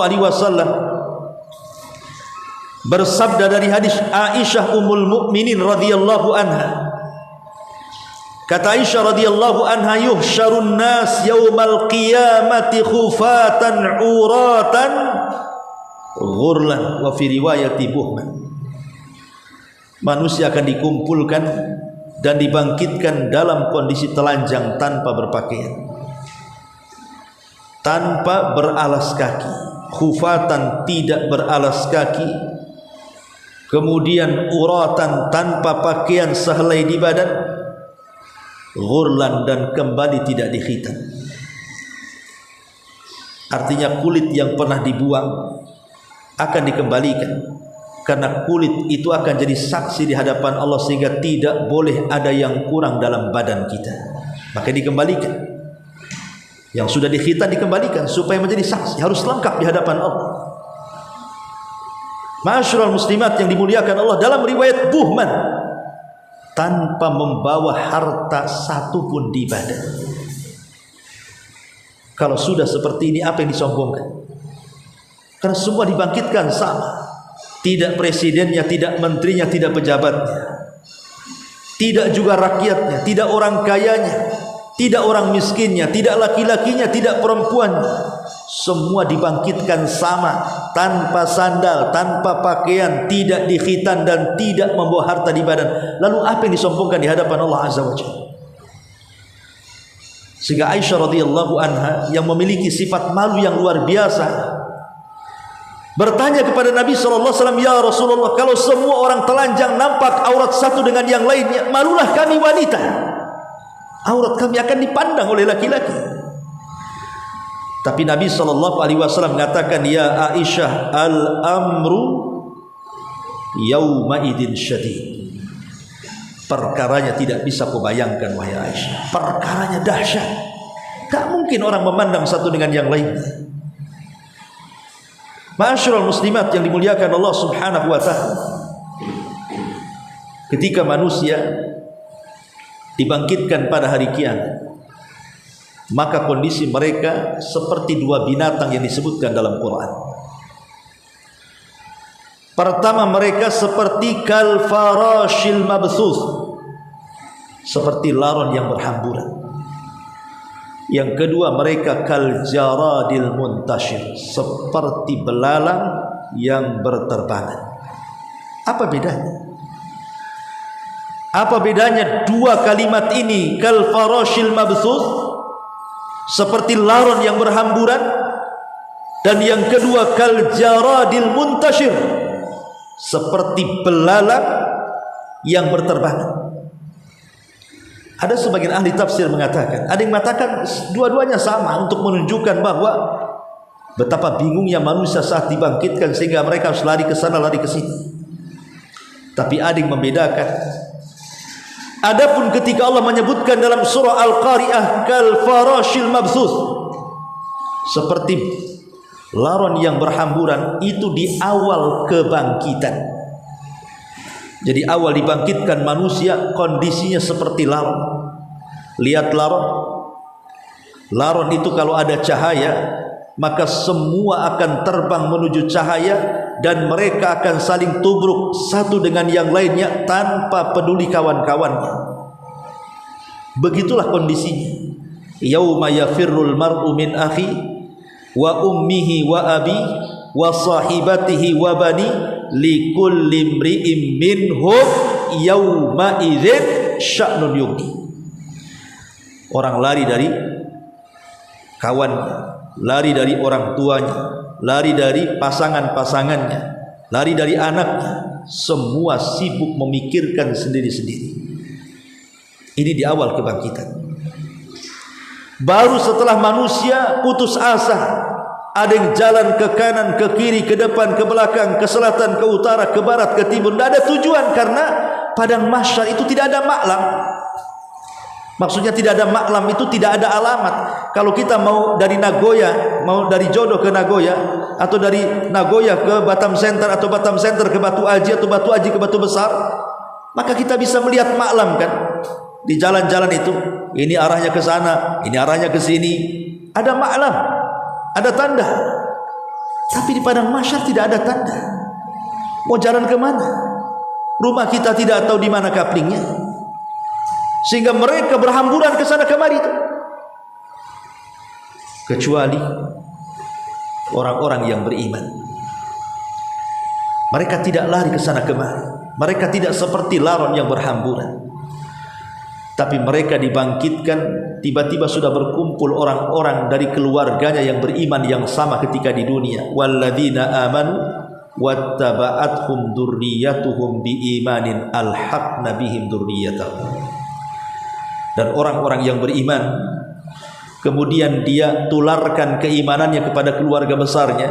bersabda dari hadis Aisyah ummul mukminin radhiyallahu anha. Kata Aisyah radhiyallahu anha, yuhsyarun nas yaumal qiyamati khufatan uratan ghurlan, wa fi riwayati buhman. manusia akan dikumpulkan dan dibangkitkan dalam kondisi telanjang tanpa berpakaian, tanpa beralas kaki, khufatan tidak beralas kaki, kemudian uratan tanpa pakaian sehelai di badan, ghurlan dan kembali tidak dikhitan. Artinya kulit yang pernah dibuang akan dikembalikan, karena kulit itu akan jadi saksi di hadapan Allah, sehingga tidak boleh ada yang kurang dalam badan kita. Maka dikembalikan. Yang sudah dikhitan dikembalikan supaya menjadi saksi, harus lengkap di hadapan Allah. Ma'asyiral muslimat yang dimuliakan Allah, dalam riwayat Buhman, tanpa membawa harta satu pun di badan. Kalau sudah seperti ini, apa yang disombongkan? Karena semua dibangkitkan sama. Tidak presidennya, tidak menterinya, tidak pejabatnya, tidak juga rakyatnya, tidak orang kayanya, tidak orang miskinnya, tidak laki-lakinya, tidak perempuannya. Semua dibangkitkan sama, tanpa sandal, tanpa pakaian, tidak dikhitan dan tidak membawa harta di badan. Lalu apa yang disombongkan di hadapan Allah Azza wa Jalla? Sehingga Aisyah radhiyallahu anha yang memiliki sifat malu yang luar biasa bertanya kepada Nabi SAW, "Ya Rasulullah, kalau semua orang telanjang nampak aurat satu dengan yang lainnya, malulah kami wanita. Aurat kami akan dipandang oleh laki-laki." Tapi Nabi SAW mengatakan, "Ya Aisyah, al-amru yauma idin syadid." Perkaranya tidak bisa kau bayangkan, wahai Aisyah. Perkaranya dahsyat. Tak mungkin orang memandang satu dengan yang lainnya. Ma'asyiral muslimat yang dimuliakan Allah Subhanahu wa ta'ala, ketika manusia dibangkitkan pada hari kiamat, maka kondisi mereka seperti dua binatang yang disebutkan dalam Quran. Pertama, mereka seperti kal farashil mabthuth, seperti laron yang berhamburan. Yang kedua, mereka kal jaradil muntashir, seperti belalang yang berterbangan. Apa bedanya? Apa bedanya dua kalimat ini, kal farashil mabthuth, seperti laron yang berhamburan, dan yang kedua kal jaradil muntashir, seperti belalang yang berterbangan? Ada sebagian ahli tafsir mengatakan, ada yang mengatakan dua-duanya sama, untuk menunjukkan bahwa betapa bingungnya manusia saat dibangkitkan sehingga mereka harus lari ke sana, lari ke sini. Tapi ada yang membedakan. Adapun ketika Allah menyebutkan dalam surah Al-Qari'ah kal farashil mabthuth, seperti laron yang berhamburan, itu di awal kebangkitan. Jadi awal dibangkitkan manusia kondisinya seperti laron. Lihat laron. Laron itu kalau ada cahaya, maka semua akan terbang menuju cahaya, dan mereka akan saling tubruk satu dengan yang lainnya tanpa peduli kawan-kawannya. Begitulah kondisinya. Yauma yafirrul mar'u min akhi wa ummihi wa abi wa sahibatihi wa bani likulli imri'in minhum yauma idzin sya'nun yughni. Orang lari dari kawannya, lari dari orang tuanya, lari dari pasangan-pasangannya, lari dari anaknya, semua sibuk memikirkan sendiri-sendiri. Ini di awal kebangkitan. Baru setelah manusia putus asa, ada yang jalan ke kanan, ke kiri, ke depan, ke belakang, ke selatan, ke utara, ke barat, ke timur. Tidak ada tujuan, karena padang mahsyar itu tidak ada maklam. Maksudnya tidak ada maklam itu tidak ada alamat. Kalau kita mau dari Nagoya, mau dari Jodo ke Nagoya, atau dari Nagoya ke Batam Center, atau Batam Center ke Batu Aji, atau Batu Aji ke Batu Besar, maka kita bisa melihat maklam kan di jalan-jalan itu. Ini arahnya ke sana, ini arahnya ke sini. Ada maklam, ada tanda. Tapi di padang mahsyar tidak ada tanda. Mau jalan ke mana? Rumah kita tidak tahu di mana kaplingnya, sehingga mereka berhamburan ke sana kemari itu. Kecuali orang-orang yang beriman, mereka tidak lari ke sana kemari. Mereka tidak seperti laron yang berhamburan, tapi mereka dibangkitkan. Tiba-tiba sudah berkumpul orang-orang dari keluarganya yang beriman yang sama ketika di dunia. Walladzina amanu wattaba'athum dzurriyyatuhum biimanin alhaqna bihim dzurriyyatahum. Dan orang-orang yang beriman kemudian dia tularkan keimanannya kepada keluarga besarnya,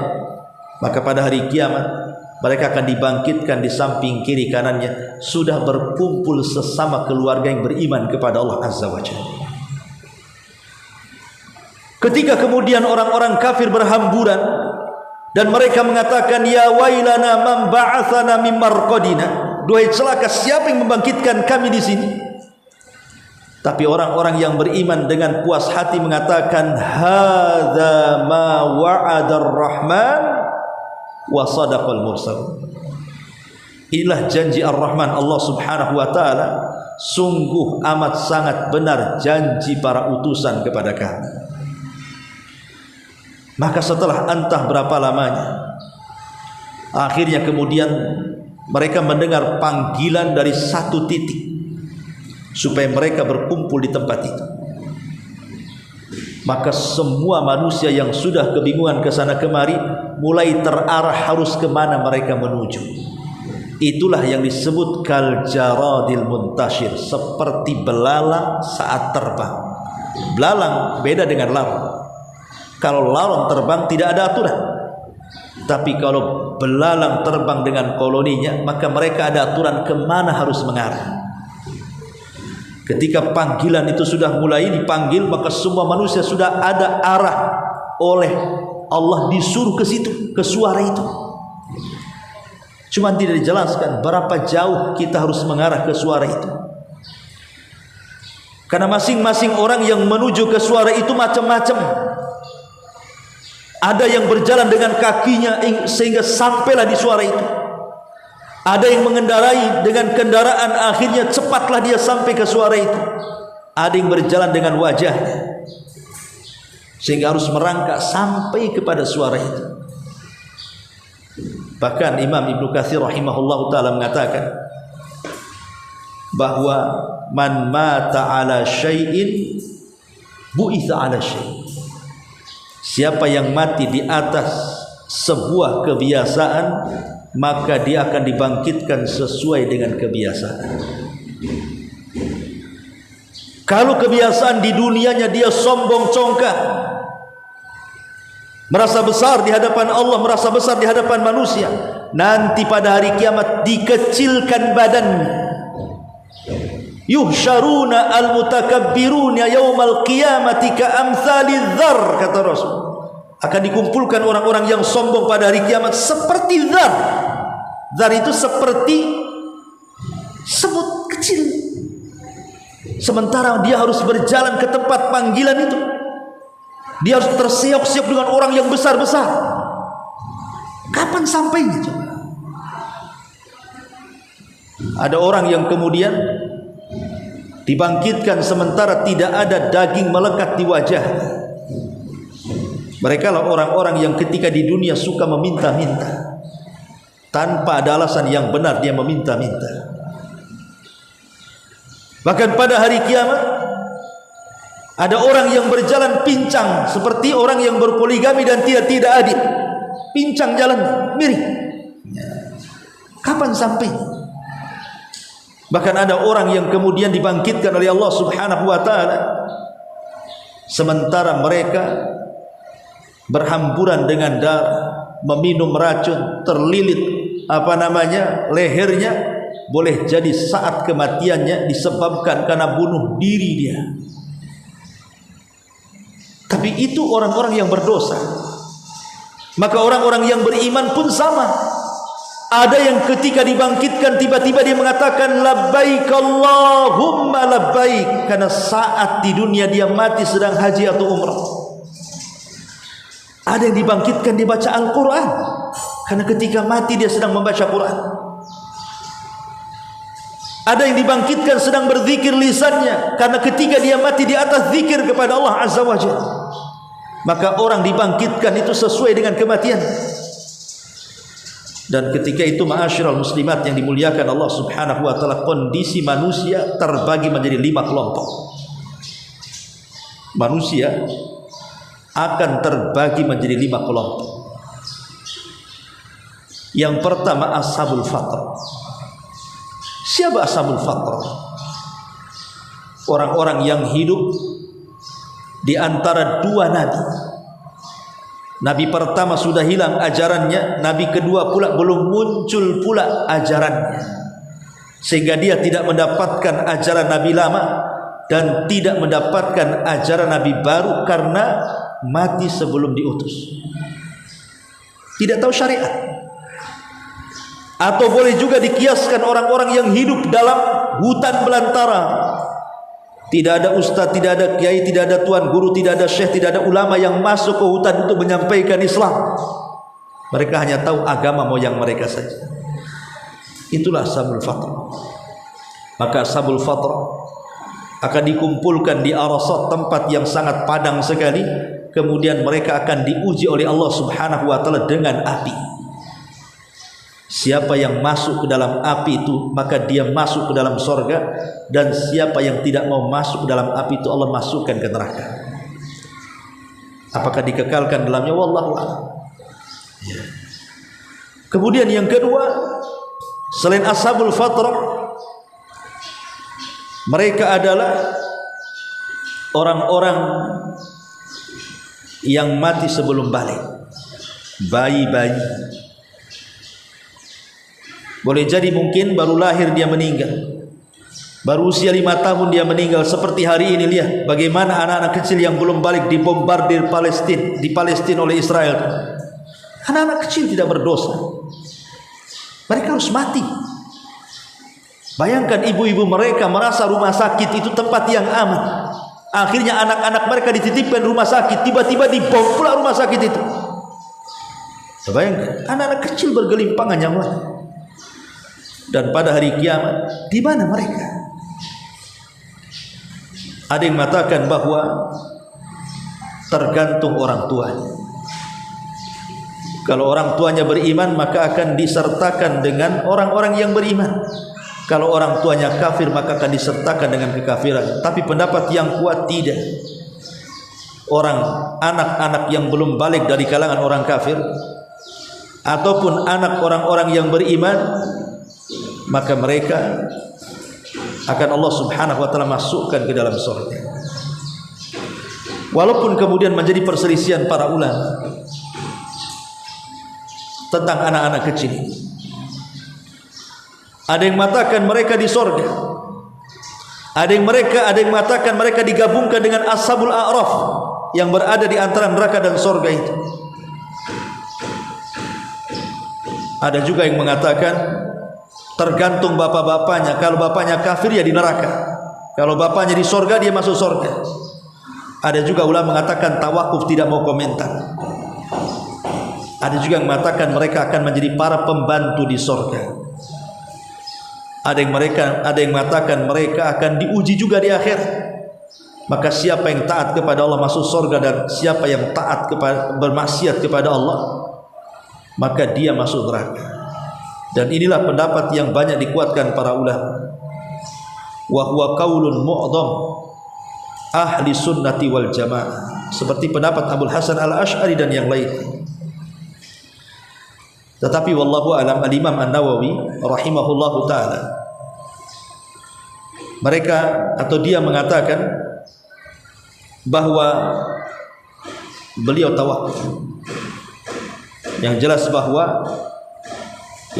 maka pada hari kiamat mereka akan dibangkitkan di samping kiri kanannya sudah berkumpul sesama keluarga yang beriman kepada Allah Azza wa Jalla. Ketika kemudian orang-orang kafir berhamburan dan mereka mengatakan, ya wailana man ba'atsana min marqadina, duhai celaka siapa yang membangkitkan kami di sini. Tapi orang-orang yang beriman dengan puas hati mengatakan, hadza ma wa'adar rahman wa sadaqal mursalun. Inilah janji Ar-Rahman, Allah Subhanahu wa taala, sungguh amat sangat benar janji para utusan kepada kami. Maka setelah entah berapa lamanya, akhirnya kemudian mereka mendengar panggilan dari satu titik supaya mereka berkumpul di tempat itu. Maka semua manusia yang sudah kebingungan ke sana kemari mulai terarah harus kemana mereka menuju. Itulah yang disebut kal jaradil muntashir, seperti belalang saat terbang. Belalang beda dengan laron. Kalau laron terbang tidak ada aturan, tapi kalau belalang terbang dengan koloninya, maka mereka ada aturan kemana harus mengarah. Ketika panggilan itu sudah mulai dipanggil, maka semua manusia sudah ada arah oleh Allah, disuruh ke situ, ke suara itu. Cuma tidak dijelaskan berapa jauh kita harus mengarah ke suara itu, karena masing-masing orang yang menuju ke suara itu macam-macam. Ada yang berjalan dengan kakinya sehingga sampailah di suara itu. Ada yang mengendarai dengan kendaraan, akhirnya cepatlah dia sampai ke suara itu. Ada yang berjalan dengan wajahnya sehingga harus merangkak sampai kepada suara itu. Bahkan Imam Ibnu Katsir rahimahullahu taala mengatakan bahwa man mata ala syai'in bu'itsa ala syai'. Siapa yang mati di atas sebuah kebiasaan, maka dia akan dibangkitkan sesuai dengan kebiasaan. Kalau kebiasaan di dunianya dia sombong congkak, merasa besar di hadapan Allah, merasa besar di hadapan manusia, nanti pada hari kiamat dikecilkan badannya. Yuhsyaruna al-mutakabbiruna yaumal qiyamati ka'amsalidz dzar, kata Rasul. Akan dikumpulkan orang-orang yang sombong pada hari kiamat seperti dzar. Dzar itu seperti semut kecil. Sementara dia harus berjalan ke tempat panggilan itu, dia harus tersiok-siok dengan orang yang besar-besar. Kapan sampainya coba? Ada orang yang kemudian dibangkitkan sementara tidak ada daging melekat di wajah. Mereka lah orang-orang yang ketika di dunia suka meminta-minta, tanpa ada alasan yang benar dia meminta-minta. Bahkan pada hari kiamat ada orang yang berjalan pincang seperti orang yang berpoligami dan tidak adil. Pincang jalan, miring. Kapan sampai? Bahkan ada orang yang kemudian dibangkitkan oleh Allah Subhanahu wa taala sementara mereka berhamburan dengan darah, meminum racun, terlilit lehernya, boleh jadi saat kematiannya disebabkan karena bunuh diri dia. Tapi itu orang-orang yang berdosa. Maka orang-orang yang beriman pun sama. Ada yang ketika dibangkitkan tiba-tiba dia mengatakan labbaik Allahumma labbaik, karena saat di dunia dia mati sedang haji atau umrah. Ada yang dibangkitkan dia baca Al-Quran, karena ketika mati dia sedang membaca Quran. Ada yang dibangkitkan sedang berzikir lisannya, karena ketika dia mati di atas zikir kepada Allah Azza wa Jalla. Maka orang dibangkitkan itu sesuai dengan kematian. Dan ketika itu ma'asyiral muslimat yang dimuliakan Allah Subhanahu wa taala, kondisi manusia terbagi menjadi 5 kelompok. Manusia akan terbagi menjadi 5 kelompok. Yang pertama ashabul fatrah. Siapa ashabul fatrah? Orang-orang yang hidup di antara 2 nabi. Nabi pertama sudah hilang ajarannya, nabi kedua pula belum muncul pula ajarannya, sehingga dia tidak mendapatkan ajaran nabi lama dan tidak mendapatkan ajaran nabi baru karena mati sebelum diutus. Tidak tahu syariat. Atau boleh juga dikiaskan orang-orang yang hidup dalam hutan belantara. Tidak ada ustaz, tidak ada kiai, tidak ada tuan guru, tidak ada syekh, tidak ada ulama yang masuk ke hutan untuk menyampaikan Islam. Mereka hanya tahu agama moyang mereka saja. Itulah ashabul fatrah. Maka ashabul fatrah akan dikumpulkan di Arasat, tempat yang sangat padang sekali. Kemudian mereka akan diuji oleh Allah Subhanahu wa taala dengan api. Siapa yang masuk ke dalam api itu, maka dia masuk ke dalam sorga. Dan siapa yang tidak mau masuk ke dalam api itu, Allah masukkan ke neraka. Apakah dikekalkan dalamnya? Wallahu a'lam. Kemudian yang kedua, selain ashabul fatrah, mereka adalah orang-orang yang mati sebelum balik. Bayi-bayi. Boleh jadi mungkin baru lahir dia meninggal, baru usia 5 tahun dia meninggal. Seperti hari ini, lihat bagaimana anak-anak kecil yang belum balik dibombardir di Palestina oleh Israel. Anak-anak kecil tidak berdosa, mereka harus mati. Bayangkan ibu-ibu mereka merasa rumah sakit itu tempat yang aman. Akhirnya anak-anak mereka dititipkan rumah sakit, tiba-tiba dibom pula rumah sakit itu. Bayangkan anak-anak kecil bergelimpangan nyawa. Dan pada hari kiamat, di mana mereka? Ada yang mengatakan bahwa tergantung orang tuanya. Kalau orang tuanya beriman, maka akan disertakan dengan orang-orang yang beriman. Kalau orang tuanya kafir, maka akan disertakan dengan kekafiran. Tapi pendapat yang kuat tidak. Anak-anak yang belum balik dari kalangan orang kafir, ataupun anak orang-orang yang beriman, maka mereka akan Allah Subhanahu wa taala masukkan ke dalam surga. Walaupun kemudian menjadi perselisihan para ulama tentang anak-anak kecil. Ada yang mengatakan mereka di surga. Ada yang mengatakan mereka digabungkan dengan ashabul a'raf yang berada di antara neraka dan surga itu. Ada juga yang mengatakan tergantung bapak-bapaknya. Kalau bapaknya kafir ya di neraka, kalau bapaknya di sorga dia masuk sorga. Ada juga ulama mengatakan tawakuf, tidak mau komentar. Ada juga yang mengatakan mereka akan menjadi para pembantu di sorga. Ada yang mengatakan mereka akan diuji juga di akhirat. Maka siapa yang taat kepada Allah masuk sorga, dan siapa yang taat bermaksiat kepada Allah, maka dia masuk neraka. Dan inilah pendapat yang banyak dikuatkan para ulama. Wa huwa qaulun mu'dham ahli sunnati wal jamaah, seperti pendapat Abul Hasan Al-Asy'ari dan yang lain. Tetapi wallahu alam, Al-Imam An-Nawawi rahimahullahu taala, dia mengatakan bahwa beliau tawakuf. Yang jelas bahwa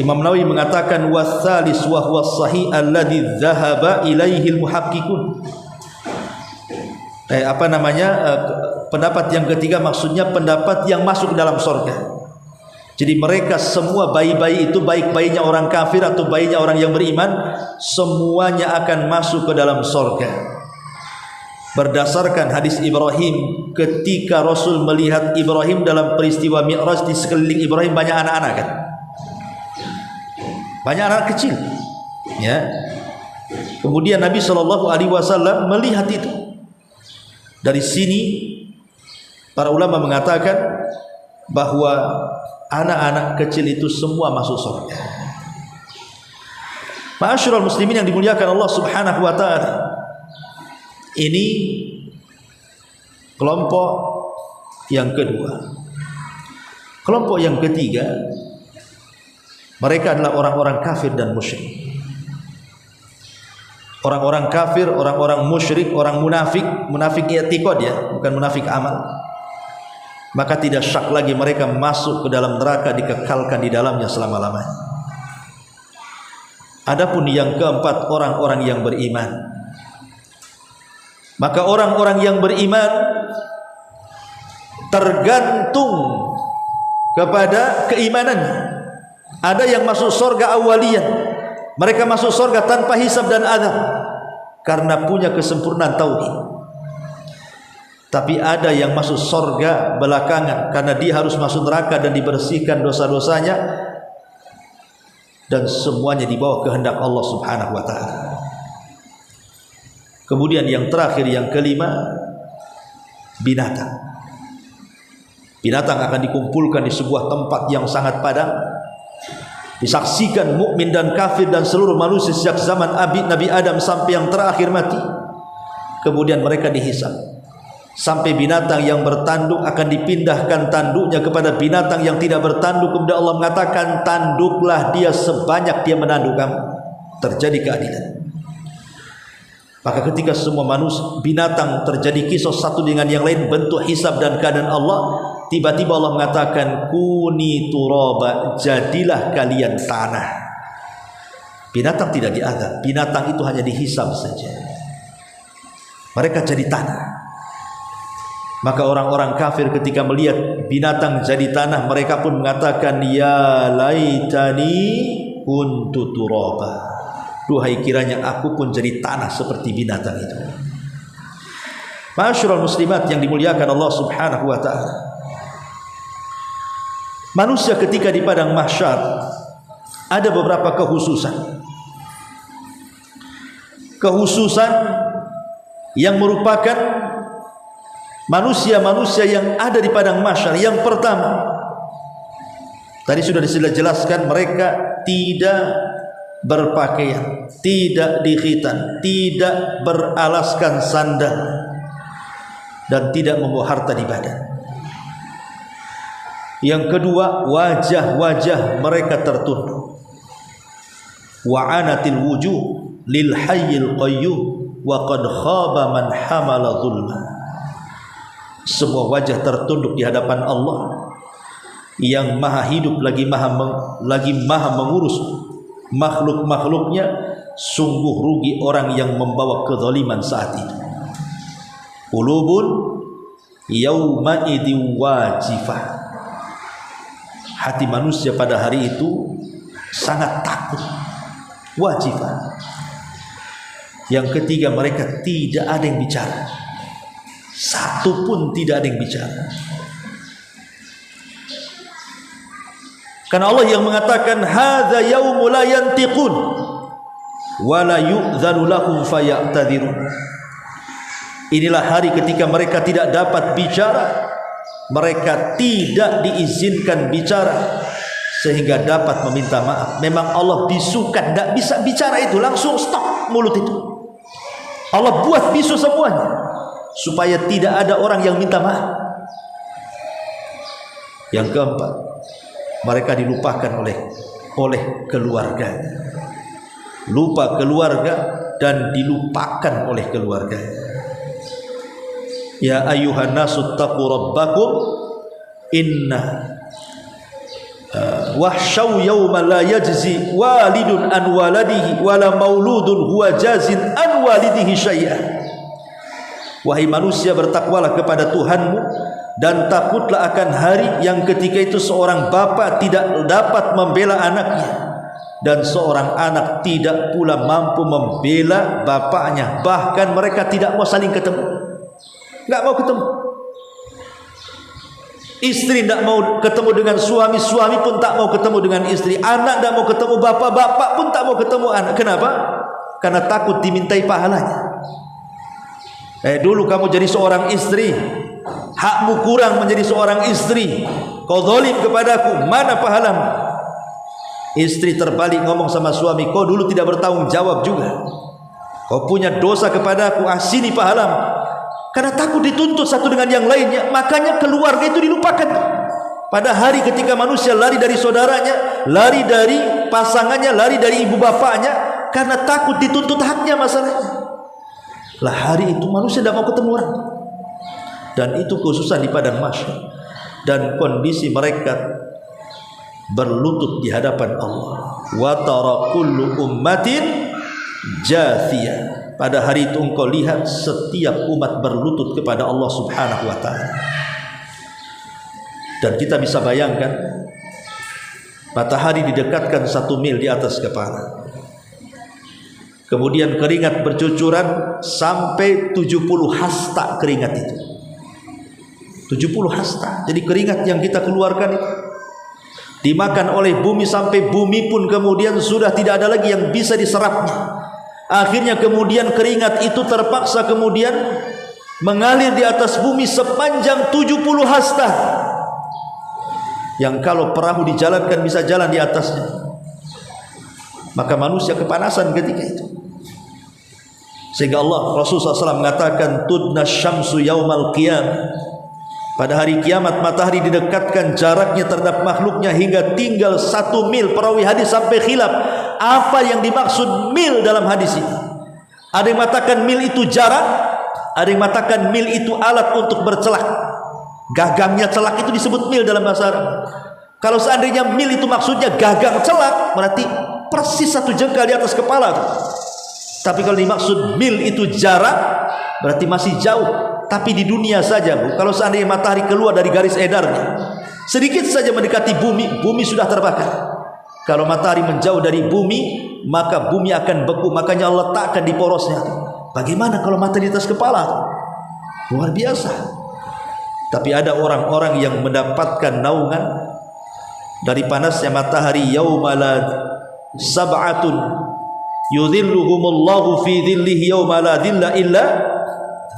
Imam Nawawi mengatakan wasalis wa huwa sahih alladzi dzahaba ilaihi al-muhaqqiqun. Pendapat yang ketiga maksudnya pendapat yang masuk dalam surga. Jadi mereka semua bayi-bayi itu, baik bayinya orang kafir atau bayinya orang yang beriman, semuanya akan masuk ke dalam surga. Berdasarkan hadis Ibrahim, ketika Rasul melihat Ibrahim dalam peristiwa Mi'raj, di sekeliling Ibrahim banyak anak-anak kan? Banyak anak kecil, ya. Kemudian Nabi SAW melihat itu. Dari sini para ulama mengatakan bahwa Anak-anak kecil itu semua masuk surga. Ma'asyiral muslimin yang dimuliakan Allah Subhanahu wa taala. Ini kelompok yang kedua. Kelompok yang ketiga, mereka adalah orang-orang kafir dan musyrik. Orang-orang kafir, orang-orang musyrik, orang munafik, munafik i'tiqad ya, bukan munafik amal. Maka tidak syak lagi mereka masuk ke dalam neraka, dikekalkan di dalamnya selama-lamanya. Adapun yang keempat, orang-orang yang beriman. Maka orang-orang yang beriman tergantung kepada keimanan. Ada yang masuk surga awaliyah, mereka masuk surga tanpa hisab dan azab karena punya kesempurnaan tauhid. Tapi ada yang masuk surga belakangan karena dia harus masuk neraka dan dibersihkan dosa-dosanya, dan semuanya di bawah kehendak Allah Subhanahu wa taala. Kemudian yang terakhir, yang kelima, binatang. Binatang akan dikumpulkan di sebuah tempat yang sangat padang, disaksikan mukmin dan kafir dan seluruh manusia sejak zaman Nabi Adam sampai yang terakhir mati. Kemudian mereka dihisab. Sampai binatang yang bertanduk akan dipindahkan tanduknya kepada binatang yang tidak bertanduk. Kemudian Allah mengatakan, tanduklah dia sebanyak dia menanduk kamu. Terjadi keadilan. Maka ketika semua manusia, binatang terjadi kisah satu dengan yang lain, bentuk hisab dan keadaan Allah, tiba-tiba Allah mengatakan, kuni turaba, jadilah kalian tanah. Binatang tidak diazab, binatang itu hanya dihisab saja. Mereka jadi tanah. Maka orang-orang kafir ketika melihat binatang jadi tanah, mereka pun mengatakan, ya laitani kuntu turaba, duhai kiranya aku pun jadi tanah seperti binatang itu. Ma'asyiral muslimat yang dimuliakan Allah Subhanahu wa taala. Manusia ketika di padang mahsyar ada beberapa kekhususan. Kekhususan yang merupakan manusia-manusia yang ada di padang mahsyar. Yang pertama, tadi sudah dijelaskan, mereka tidak berpakaian, tidak dikhitan, tidak beralaskan sandal, dan tidak membawa harta di badan. Yang kedua, wajah-wajah mereka tertunduk. Wa'anatil wujuh lil hayyil qayyum wa qad khaba man hamala zulma. Semua wajah tertunduk di hadapan Allah yang maha hidup lagi maha mengurus makhluk-makhluknya. Sungguh rugi orang yang membawa kezaliman saat itu. Qulubun yauma idin wajifah. Hati manusia pada hari itu sangat takut, wajifah. Yang ketiga, mereka tidak ada yang bicara. Satu pun tidak ada yang bicara. Karena Allah yang mengatakan, hadza yaumul la yantiqun wa la yu'dzanu lahum faya'tadzirun. Inilah hari ketika mereka tidak dapat bicara, mereka tidak diizinkan bicara sehingga dapat meminta maaf. Memang Allah bisukan, tidak bisa bicara itu, langsung stop mulut itu. Allah buat bisu semuanya supaya tidak ada orang yang minta maaf. Yang keempat, mereka dilupakan oleh keluarga. Lupa keluarga dan dilupakan oleh keluarga. Ya ayyuhan nasu taqu rabbakum inna wahsyaw yawma la yajzi walidun an waladihi wala mauludun huwa jazin an walidihi syai'an. Wahai manusia, bertakwalah kepada Tuhanmu dan takutlah akan hari yang ketika itu seorang bapa tidak dapat membela anaknya dan seorang anak tidak pula mampu membela bapaknya. Bahkan mereka tidak mau saling ketemu, nggak mau ketemu. Istri tidak mau ketemu dengan suami, suami pun tak mau ketemu dengan istri, anak tidak mau ketemu bapak, bapak pun tak mau ketemu anak. Kenapa? Karena takut dimintai pahalanya. Dulu kamu jadi seorang istri, hakmu kurang menjadi seorang istri, kau zalim kepadaku, mana pahalamu? Istri terbalik ngomong sama suami, kau dulu tidak bertanggung jawab juga, kau punya dosa kepadaku, sini pahalamu. Karena takut dituntut satu dengan yang lainnya, makanya keluarga itu dilupakan. Pada hari ketika manusia lari dari saudaranya, lari dari pasangannya, lari dari ibu bapaknya, karena takut dituntut haknya masalahnya. Lah hari itu manusia tidak mau ketemu orang. Dan itu khususan di padang mahsyar. Dan kondisi mereka berlutut di hadapan Allah. Wa tara kullu ummatin jathiyah. Pada hari itu engkau lihat setiap umat berlutut kepada Allah Subhanahu wa ta'ala. Dan kita bisa bayangkan, matahari didekatkan 1 mil di atas kepala, kemudian keringat bercucuran sampai 70 hasta keringat itu. 70 hasta. Jadi keringat yang kita keluarkan itu dimakan oleh bumi, sampai bumi pun kemudian sudah tidak ada lagi yang bisa diserapnya. Akhirnya kemudian keringat itu terpaksa kemudian mengalir di atas bumi sepanjang 70 hasta, yang kalau perahu dijalankan bisa jalan di atasnya. Maka manusia kepanasan ketika itu. Sehingga Allah, Rasulullah SAW mengatakan, tudna syamsu yaumal qiyam. Pada hari kiamat matahari didekatkan jaraknya terhadap makhluknya hingga tinggal 1 mil. Perawi hadis sampai khilaf, apa yang dimaksud mil dalam hadis ini? Ada yang mengatakan mil itu jarak, ada yang mengatakan mil itu alat untuk bercelak. Gagangnya celak itu disebut mil dalam bahasa Arab. Kalau seandainya mil itu maksudnya gagang celak, berarti persis 1 jengkal di atas kepala. Tapi kalau dimaksud mil itu jarak, berarti masih jauh. Tapi di dunia saja, Bu, kalau seandainya matahari keluar dari garis edarnya, sedikit saja mendekati bumi, bumi sudah terbakar. Kalau matahari menjauh dari bumi, maka bumi akan beku. Makanya Allah letakkan di porosnya. Bagaimana kalau matahari di atas kepala? Luar biasa. Tapi ada orang-orang yang mendapatkan naungan dari panasnya matahari. Yaumala sab'atun yudhilluhumullahu fi dhillihi yaumala dhilla illa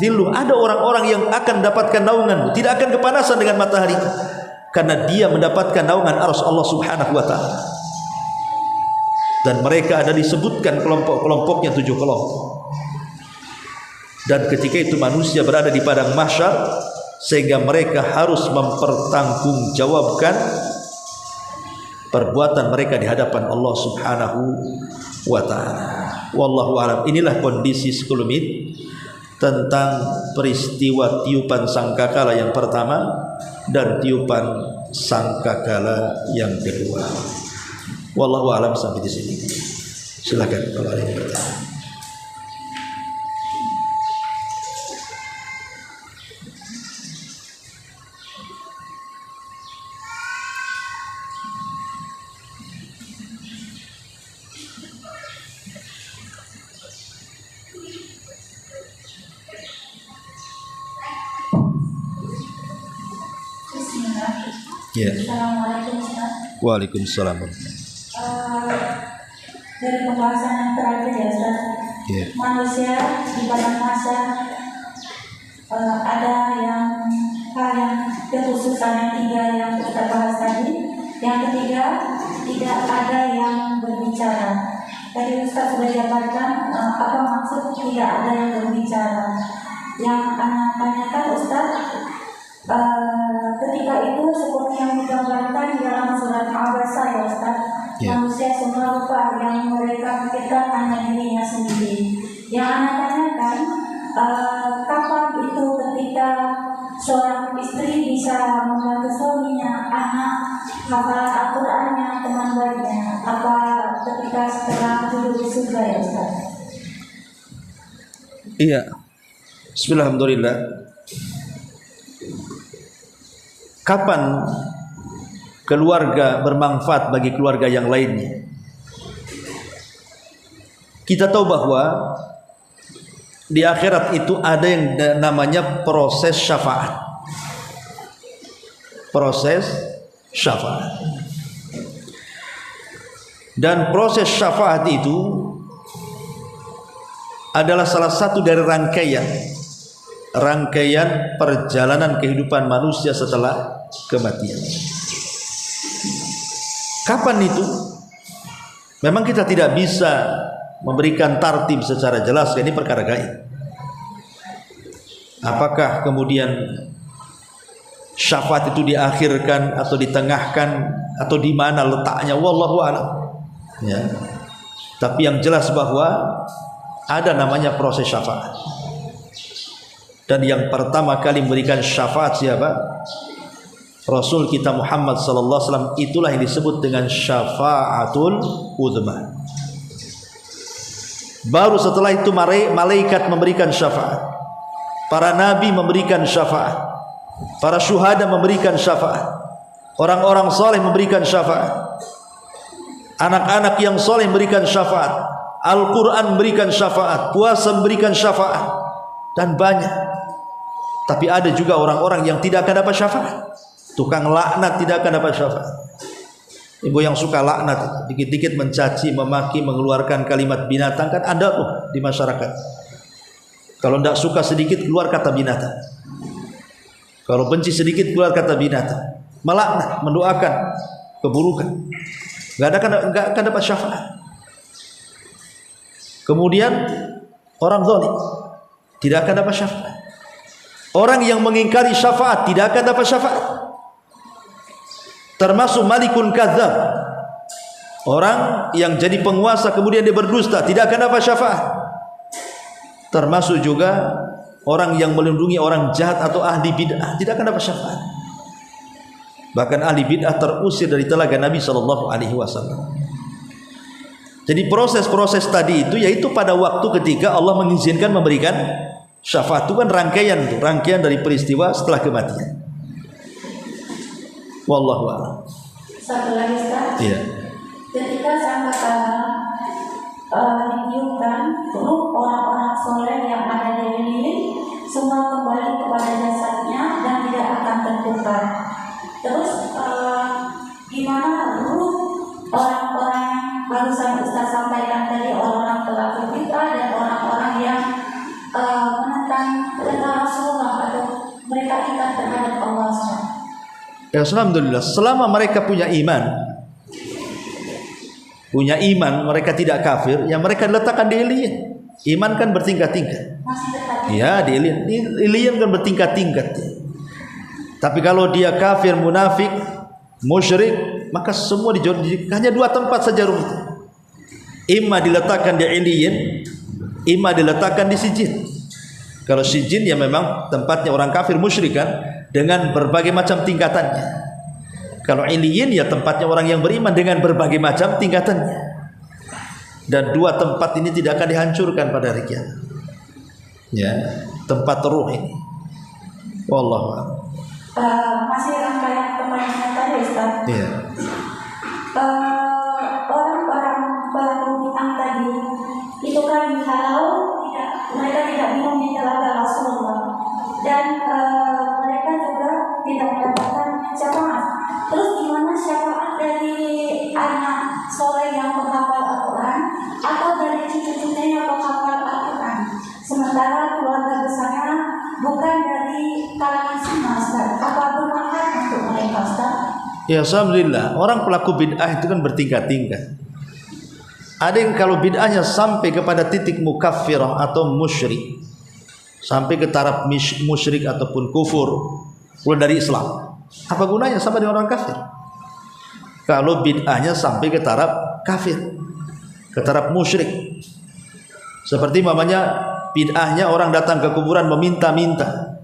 dhilluh. Ada orang-orang yang akan mendapatkan naungan, tidak akan kepanasan dengan matahari, karena dia mendapatkan naungan arsy Allah Subhanahu wa ta'ala. Dan mereka ada disebutkan kelompok-kelompoknya 7 kelompok. Dan ketika itu manusia berada di padang mahsyar, sehingga mereka harus mempertanggungjawabkan perbuatan mereka di hadapan Allah Subhanahu wa ta'ala. Wallahu a'lam. Inilah kondisi sekelumit tentang peristiwa tiupan sangkakala yang pertama dan tiupan sangkakala yang kedua. Wallahu a'lam. Sampai di sini. Silakan kalau ada yang bertanya. Ya. Assalamualaikum Ustaz. Waalaikumsalam. Dari pembahasan yang terakhir ya Ustaz, manusia di padang mahsyar ada yang hal yang kekhususan yang 3 yang kita bahas tadi. Yang ketiga, tidak ada yang berbicara. Tadi Ustaz sudah jabarkan apa maksud tidak ada yang berbicara. Yang anak tanyakan Ustaz, ketika itu seperti yang digambarkan di dalam surat Al-Abasa ya Ustaz, manusia semua lupa, yang mereka pikirkan hanya dirinya sendiri. Yang anak tanyakan, kapan itu ketika seorang istri bisa membantu suaminya, anak hafalan Al-Qur'annya, teman baiknya, apa ketika setelah duduk di surga ya Ustaz? Iya. Bismillahirrahmanirrahim. Kapan keluarga bermanfaat bagi keluarga yang lainnya? Kita tahu bahwa di akhirat itu ada yang namanya proses syafaat. Proses syafaat. Dan proses syafaat itu adalah salah satu dari rangkaian perjalanan kehidupan manusia setelah kematian. Kapan itu? Memang kita tidak bisa memberikan tartib secara jelas, ini perkara gaib. Apakah kemudian syafaat itu diakhirkan atau ditengahkan atau di mana letaknya, wallahu a'lam. Ya. Tapi yang jelas bahwa ada namanya proses syafaat. Dan yang pertama kali memberikan syafaat siapa? Rasul kita Muhammad sallallahu alaihi wasallam. Itulah yang disebut dengan syafaatul uzma. Baru setelah itu malaikat memberikan syafaat, para nabi memberikan syafaat, para syuhada memberikan syafaat, orang-orang soleh memberikan syafaat, anak-anak yang soleh memberikan syafaat, Al-Quran memberikan syafaat, puasa memberikan syafaat, dan banyak. Tapi ada juga orang-orang yang tidak akan dapat syafaat. Tukang laknat tidak akan dapat syafaat. Ibu yang suka laknat, dikit-dikit mencaci, memaki, mengeluarkan kalimat binatang, kan ada tuh di masyarakat. Kalau tidak suka sedikit keluar kata binatang, kalau benci sedikit keluar kata binatang, melaknat, mendoakan keburukan, nggak akan dapat syafaat. Kemudian orang zalim tidak akan dapat syafaat. Orang yang mengingkari syafaat tidak akan dapat syafaat. Termasuk malikun kadzab, orang yang jadi penguasa kemudian dia berdusta, tidak akan dapat syafaat. Termasuk juga orang yang melindungi orang jahat atau ahli bid'ah, tidak akan dapat syafaat. Bahkan ahli bid'ah terusir dari telaga Nabi SAW. Jadi proses-proses tadi itu yaitu pada waktu ketika Allah mengizinkan memberikan syafaat. Itu kan rangkaian dari peristiwa setelah kematian. Wallahu a'lam. Satu lagi Ustaz. Iya. Ketika sangkakala ditiupkan, grup orang-orang soleh yang ada di Lilin semua kembali kepada jasadnya dan tidak akan tertukar. Terus gimana grup orang-orang yang barusan Ustaz sampaikan tadi, orang-orang pelaku bid'ah dan orang-orang yang menentang perintah Rasulullah atau mereka ikat terhadap Allah SWT? Ya, alhamdulillah, selama mereka punya iman, mereka tidak kafir, ya mereka diletakkan di Iliyin. Iman kan bertingkat-tingkat. Ya, di Iliyin kan bertingkat-tingkat. Tapi kalau dia kafir, munafik, musyrik, maka semua hanya dua tempat saja rumit. Imma diletakkan di Iliyin, imma diletakkan di Sijin. Kalau Sijin ya memang tempatnya orang kafir musyrik kan, dengan berbagai macam tingkatannya. Kalau Iliyin ya tempatnya orang yang beriman dengan berbagai macam tingkatannya. Dan dua tempat ini tidak akan dihancurkan pada hari kiamat. Ya, tempat ruh ini. Wallahu a'lam. Masih rangkaian pertanyaan tadi Ustaz. Iya. Orang-orang pelaku bid'ah tadi itu kan kalau mereka tidak minum di telaga Rasulullah dan mereka juga tidak mendapatkan syafaat. Terus gimana syafaat dari anak soleh yang menghafal Al-Quran atau dari cucu-cucunya yang menghafal Al-Quran, sementara keluarga besarnya bukan dari kalangan sama, Ustaz? Apa bermanfaat untuk mereka, Ustaz? Ya, alhamdulillah, orang pelaku bid'ah itu kan bertingkat-tingkat. Ada yang kalau bid'ahnya sampai kepada titik mukaffirah atau musyrik, sampai ke taraf musyrik ataupun kufur, keluar dari Islam, apa gunanya sama dengan orang kafir? Kalau bid'ahnya sampai ke taraf kafir, ke taraf musyrik, seperti mamanya bid'ahnya orang datang ke kuburan meminta-minta,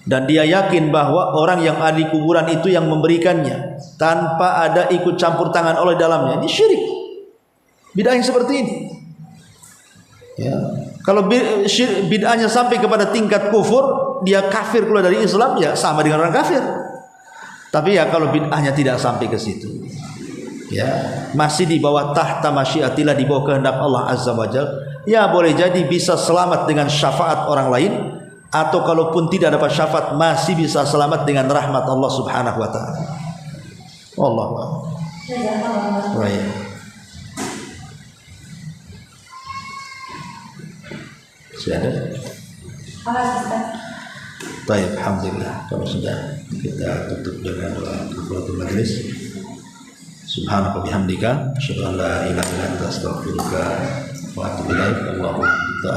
dan dia yakin bahwa orang yang ada di kuburan itu yang memberikannya tanpa ada ikut campur tangan oleh dalamnya, ini syirik. Bid'ah yang seperti ini. Ya. Kalau bid'ahnya sampai kepada tingkat kufur, dia kafir keluar dari Islam, ya sama dengan orang kafir. Tapi ya kalau bid'ahnya tidak sampai ke situ, ya masih di bawah tahta masyiatillah, di bawah kehendak Allah Azza wa Jalla, ya boleh jadi bisa selamat dengan syafaat orang lain, atau kalaupun tidak dapat syafaat masih bisa selamat dengan rahmat Allah Subhanahu wa taala. Wallahu a'lam. Baik. Siapa? Baik, alhamdulillah kalau sudah kita tutup dengan doa kafaratul majlis. Subhanaka bihamdika asyhadu an la ilaha illa anta astaghfiruka wa atubu ilaik. Allahumma